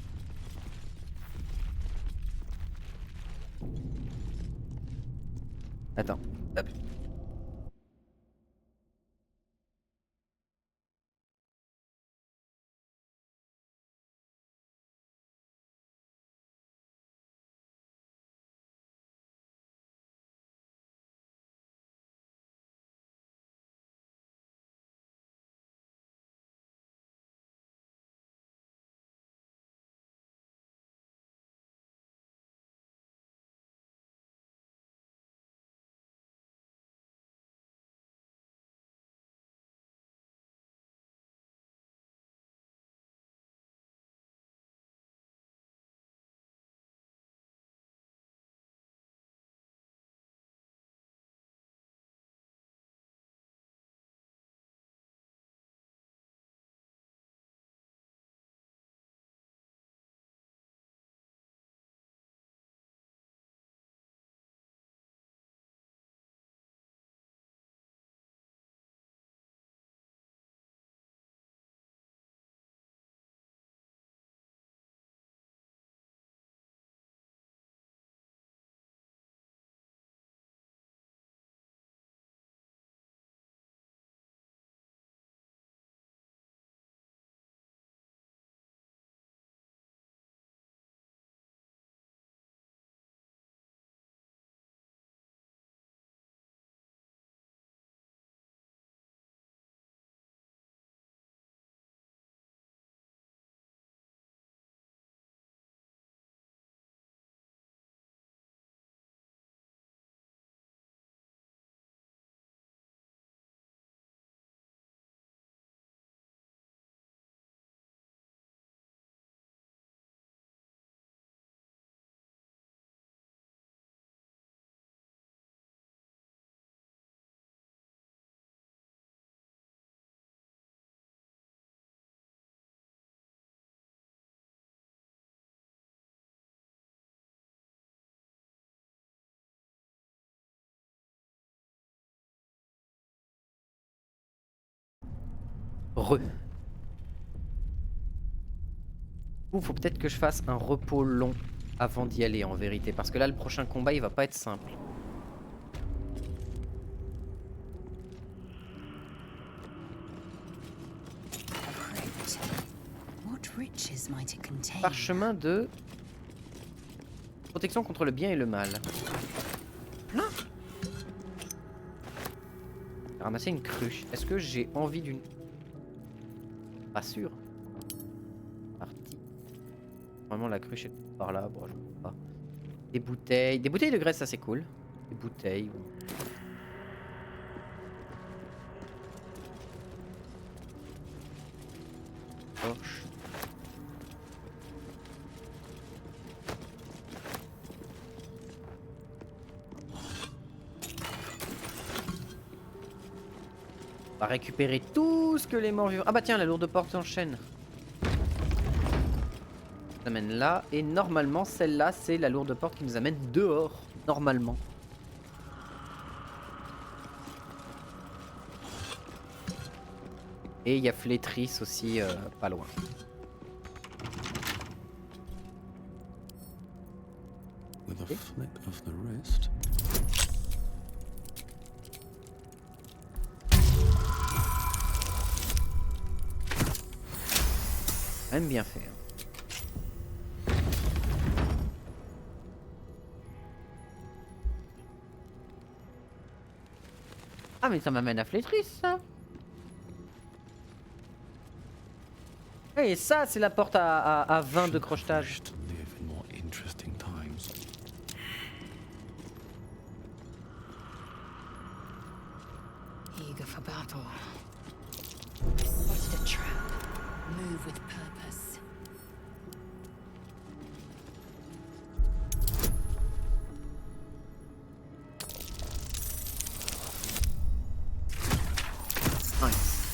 Attends. Hop. Ou faut peut-être que je fasse un repos long avant d'y aller en vérité. Parce que là le prochain combat il va pas être simple. Parchemin de protection contre le bien et le mal. Ramasser une cruche. Est-ce que j'ai envie d'une... Pas sûr. Parti. Vraiment la cruche est par là. Bon, je ne sais pas. Des bouteilles. Des bouteilles de graisse, ça c'est cool. Des bouteilles. Torche. On va récupérer tout ce que les morts vivants... Ah bah tiens, la lourde porte s'enchaîne. Ça amène là. Et normalement, celle-là, c'est la lourde porte qui nous amène dehors. Normalement. Et il y a Flétris aussi, pas loin. With a flick of the wrist. Même bien fait. Ah mais ça m'amène à Flétris ça. Et ça c'est la porte à 20 de crochetage. Eager for battle. Spotted a trap. Move with purpose. Nice.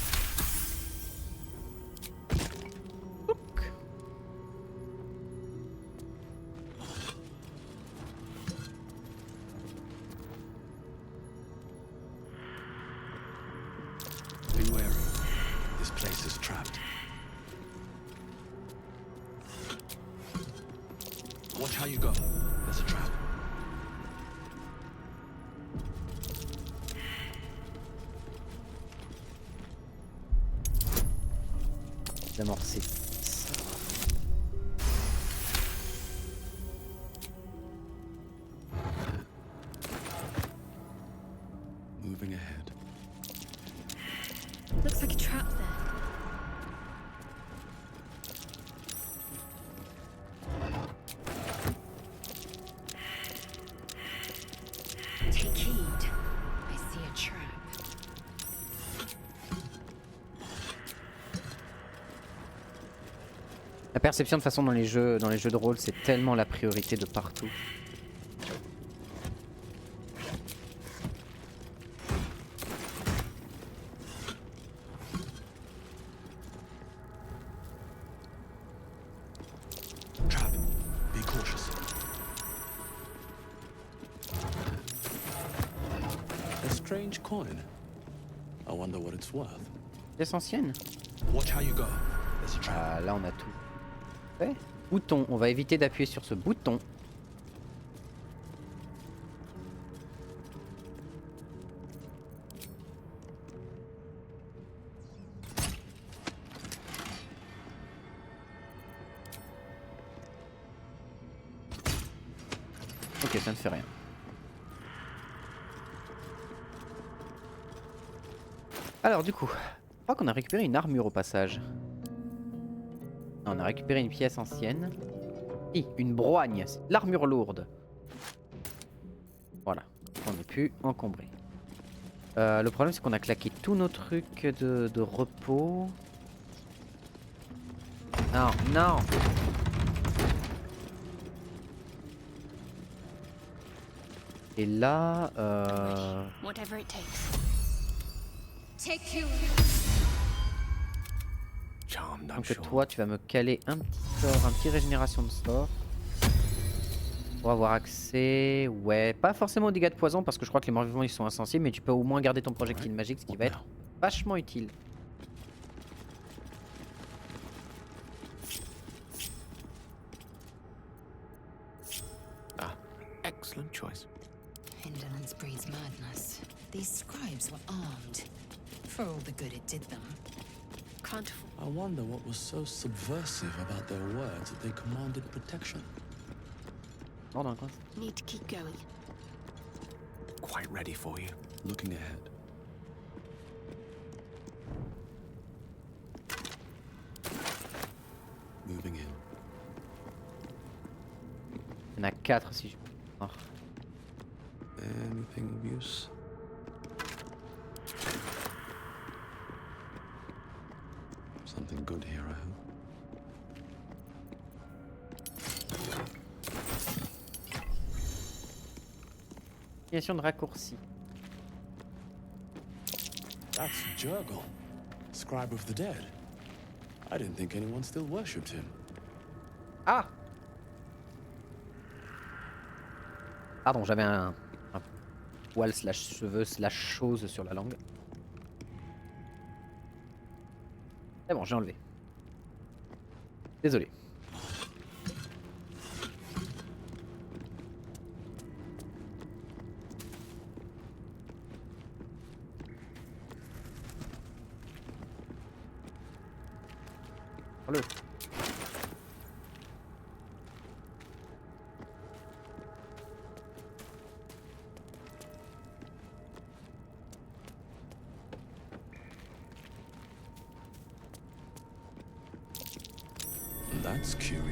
Look. Be wary. This place is trapped. Watch how you go. There's a trap. D'amorcer. Moving ahead. Looks like a trap there. Take heed. I see a trap. La perception de façon dans les jeux de rôle, c'est tellement la priorité de partout. Trap. Be cautious. A strange coin. I wonder what it's worth. Pièce ancienne. Watch how you go. There's a trap. Ah là on a tout. Ouais. Bouton, on va éviter d'appuyer sur ce bouton. Ok, ça ne fait rien. Alors du coup, je crois qu'on a récupéré une armure au passage. On a récupéré une pièce ancienne. Et une broigne, c'est de l'armure lourde. Voilà, on n'est plus encombré. Le problème c'est qu'on a claqué tous nos trucs de repos. Non, non. Et là, Whatever it takes. Take you. donc toi tu vas me caler un petit sort, un petit régénération de sort. Pour avoir accès, ouais, pas forcément aux dégâts de poison parce que je crois que les morts vivants ils sont insensibles, mais tu peux au moins garder ton projectile magique, ce qui va être vachement utile. excellent choice. Indolence breeds madness. These scribes were armed. For all the good it did them. Can't I wonder what was so subversive about their words that they commanded protection. Mort dans le coin. need to keep going. Quite ready for you. Looking ahead. Moving in. Il y en a 4 si je... Oh. Anything of use? Something good here, I hope. Question de raccourci. That's Jurgle, scribe of the dead. I didn't think anyone still worshipped him. Ah! Pardon, j'avais un poil slash cheveux slash chose sur la langue. C'est bon, j'ai enlevé. Désolé. Prends-le. That's curious.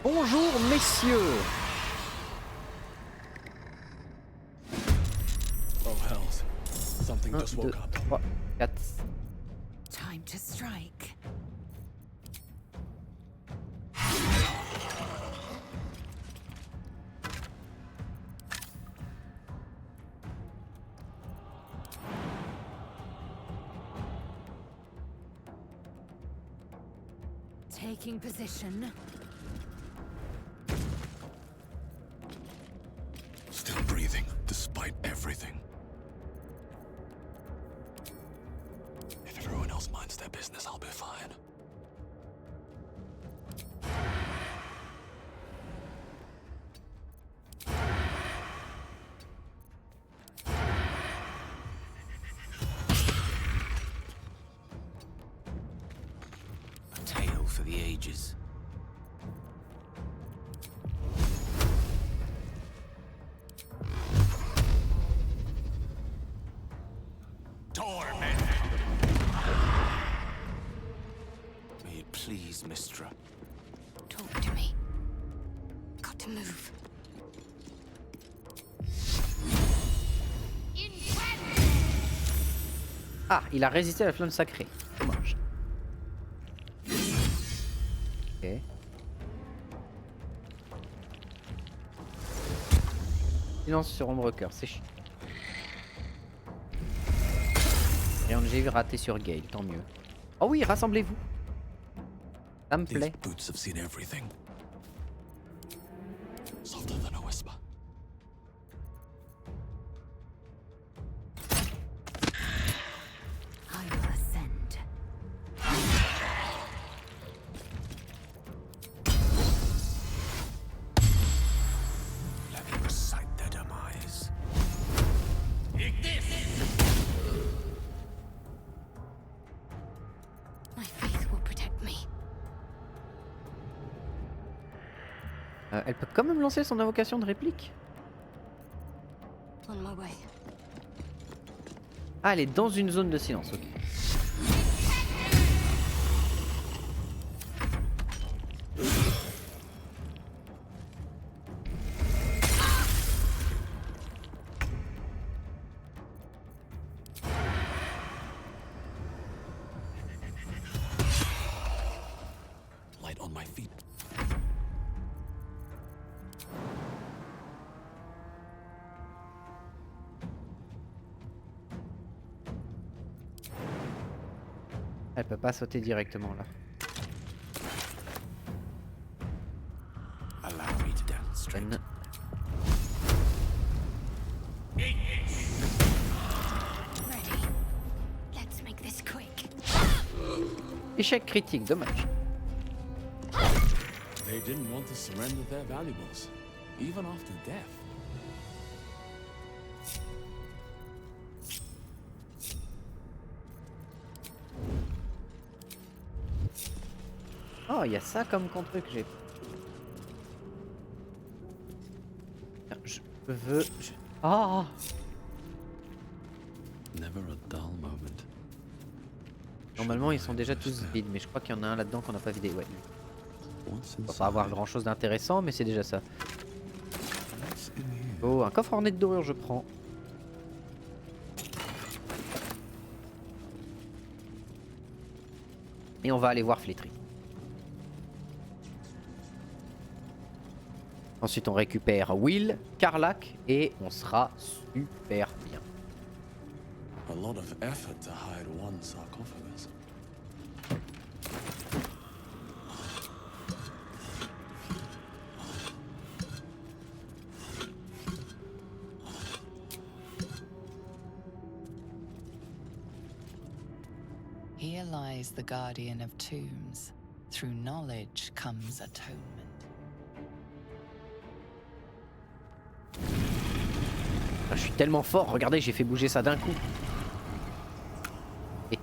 Bonjour messieurs. Oh hells. Something 1, just 2, woke up. 3, 4. Time to strike. Taking position. Still breathing, despite everything. If everyone else minds their business, I'll be fine. A tale for the ages. Torment! May it please, Mistra. Talk to me. Got to move. Ah, il a résisté à la flamme sacrée. Dommage. Ok. Silence sur Ombrecoeur, c'est chiant. Et j'ai vu raté sur Gale, tant mieux. Oh oui, rassemblez-vous. Ça me These plaît. boots have seen everything. Softer than a whisper. I will ascend. Let me recite their demise. My faith will protect me. Elle peut quand même lancer son invocation de réplique. On my way. Ah, elle est dans une zone de silence, ok. Light on my feet. Elle peut pas sauter directement là. Allow me to demonstrate. Bonne. Ready. Let's make this quick. Échec critique, dommage. They didn't want to surrender their valuables, even after death. Oh, il y a ça comme contre que j'ai. Je veux. Oh! Never a dull moment. Normalement, ils sont déjà tous vides, mais je crois qu'il y en a un là-dedans qu'on n'a pas vidé. Ouais. Once On va pas avoir inside, grand chose d'intéressant, mais c'est déjà ça. what's in here? Oh, un coffre orné de dorure, je prends. Et on va aller voir Flétry. Ensuite, on récupère Will, Karlach, et on sera super bien. A lot of effort to hide one sarcophagus. Here lies the guardian of tombs. Through knowledge comes atonement. Ah, je suis tellement fort, regardez, j'ai fait bouger ça d'un coup.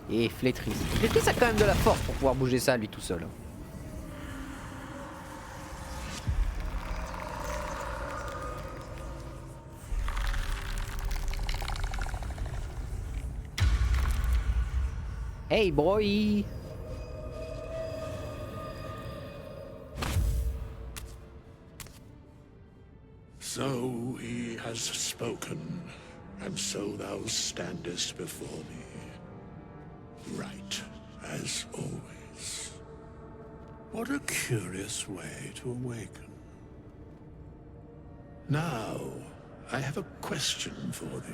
Et Flétry. Flétry, ça a quand même de la force pour pouvoir bouger ça lui tout seul. Hey boy! So he has spoken, and so thou standest before me, right as always. What a curious way to awaken. Now, I have a question for thee.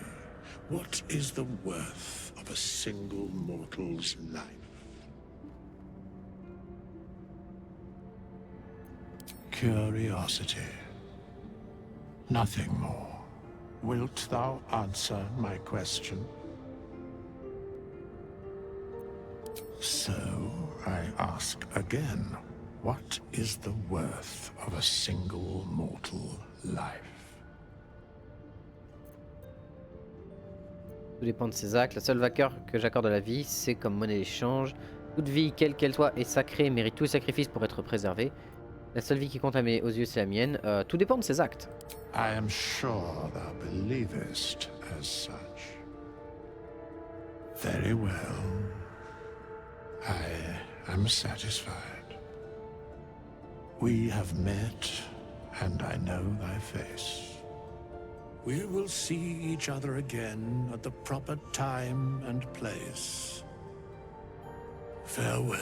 What is the worth of a single mortal's life? Curiosity. Nothing more. Wilt thou answer my question? So, I ask again, what is the worth of a single mortal life? Tout dépend de ses actes. La seule valeur que j'accorde à la vie, c'est comme monnaie d'échange. Toute vie, quelle qu'elle soit, est sacrée et mérite tous les sacrifices pour être préservée. La seule vie qui compte aux yeux, c'est la mienne. Tout dépend de ses actes. I am sure thou believest as such. Very well. I am satisfied. We have met, and I know thy face. We will see each other again at the proper time and place. Farewell.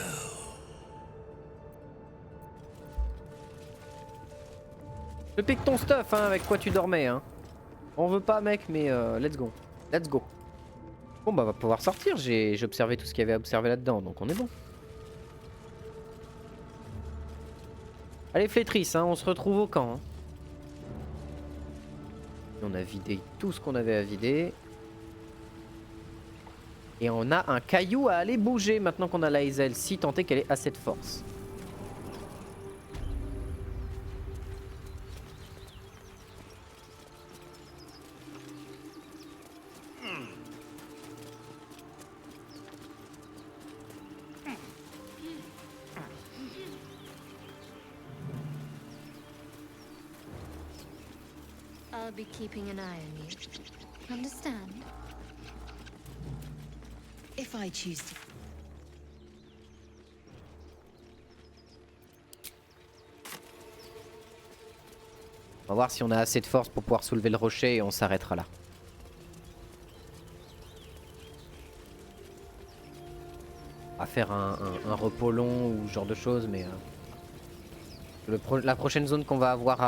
Je pique ton stuff, hein, avec quoi tu dormais, hein. On veut pas, mec, mais let's go. Let's go. Bon, bah, on va pouvoir sortir. J'ai observé tout ce qu'il y avait à observer là-dedans, donc on est bon. Allez, Flétry, hein, on se retrouve au camp. Hein. On a vidé tout ce qu'on avait à vider. Et on a un caillou à aller bouger maintenant qu'on a la Hazel, si tant est qu'elle ait assez de force. I'll be keeping an eye on you. Understand? If I choose to. On va voir si on a assez de force pour pouvoir soulever le rocher et on s'arrêtera là. On va faire un repos long ou ce genre de choses, mais la prochaine zone qu'on va avoir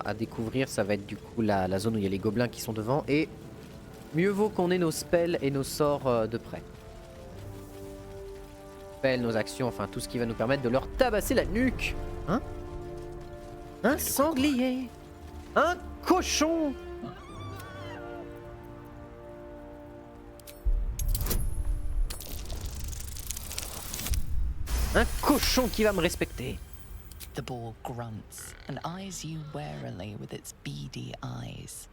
à découvrir, ça va être du coup la zone où il y a les gobelins qui sont devant. Et mieux vaut qu'on ait nos spells et nos sorts de près. spells, nos actions, enfin tout ce qui va nous permettre de leur tabasser la nuque. Hein? Un sanglier. Un cochon. Un cochon qui va me respecter. The boar grunts and eyes you warily with its beady eyes.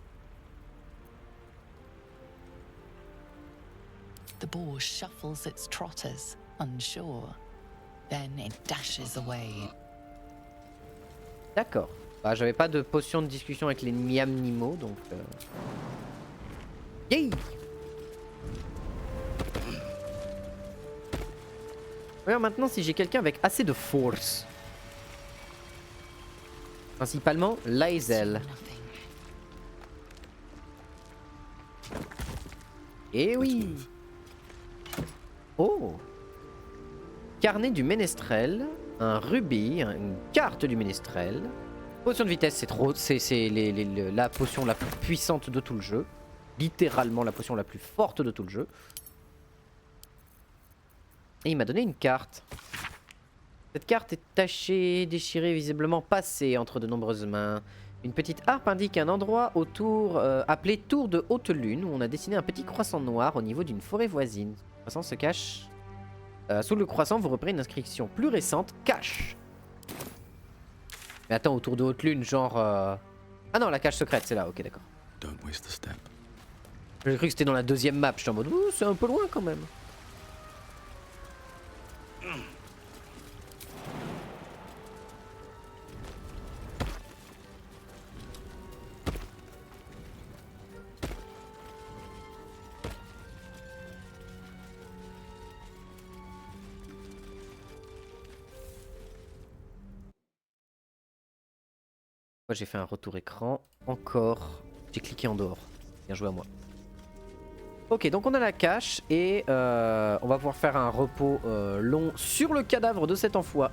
The boar shuffles its trotters, unsure. Then it dashes away. D'accord. Bah, j'avais pas de potion de discussion avec les Niam-Nimo, donc... Yay! Regarde maintenant si j'ai quelqu'un avec assez de force. Principalement Lae'zel. Eh oui! Oh! Carnet du ménestrel, un rubis, une carte du ménestrel. Potion de vitesse, c'est trop. C'est la potion la plus puissante de tout le jeu. Littéralement la potion la plus forte de tout le jeu. Et il m'a donné une carte. Cette carte est tachée, déchirée, visiblement passée entre de nombreuses mains. Une petite harpe indique un endroit autour appelé Tour de Haute Lune où on a dessiné un petit croissant noir au niveau d'une forêt voisine. Le croissant se cache. Sous le croissant, vous repérez une inscription plus récente, cache. Mais attends, autour de Haute Lune, genre... Ah non, la cache secrète, c'est là, ok, d'accord. J'ai cru que c'était dans la deuxième map, j'étais en mode, ouh, c'est un peu loin quand même. Moi j'ai fait un retour écran, encore, j'ai cliqué en dehors, bien joué à moi. Ok, donc on a la cache et on va pouvoir faire un repos long sur le cadavre de cet enfoiré.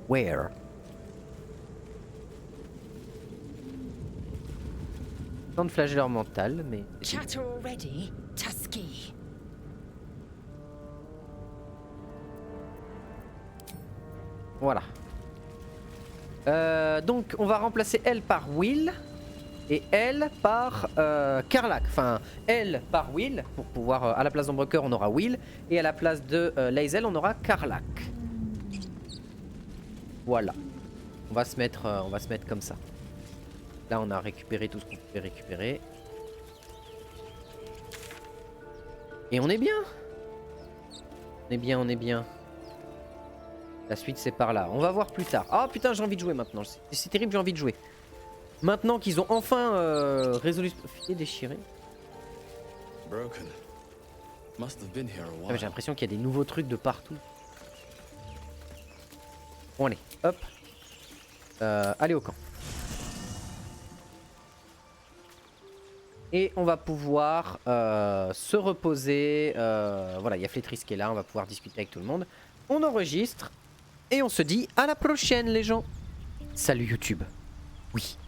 Where? Tant de flagelleur mental, mais... Chatter already, Tusky. Voilà. Donc on va remplacer elle par Will et elle par Karlach. Enfin, elle par Will pour pouvoir à la place d'Ombrecoeur on aura Will et à la place de Lae'zel on aura Karlach. Voilà. On va se mettre comme ça. Là on a récupéré tout ce qu'on pouvait récupérer. Et on est bien. On est bien, on est bien. La suite c'est par là. On va voir plus tard. Ah putain j'ai envie de jouer maintenant. C'est terrible, j'ai envie de jouer. Maintenant qu'ils ont enfin résolu ce filet déchiré. J'ai l'impression qu'il y a des nouveaux trucs de partout. Bon allez, hop. Allez au camp. Et on va pouvoir se reposer. Voilà, il y a Flétris qui est là, on va pouvoir discuter avec tout le monde. On enregistre. Et on se dit à la prochaine les gens. Salut YouTube. Oui.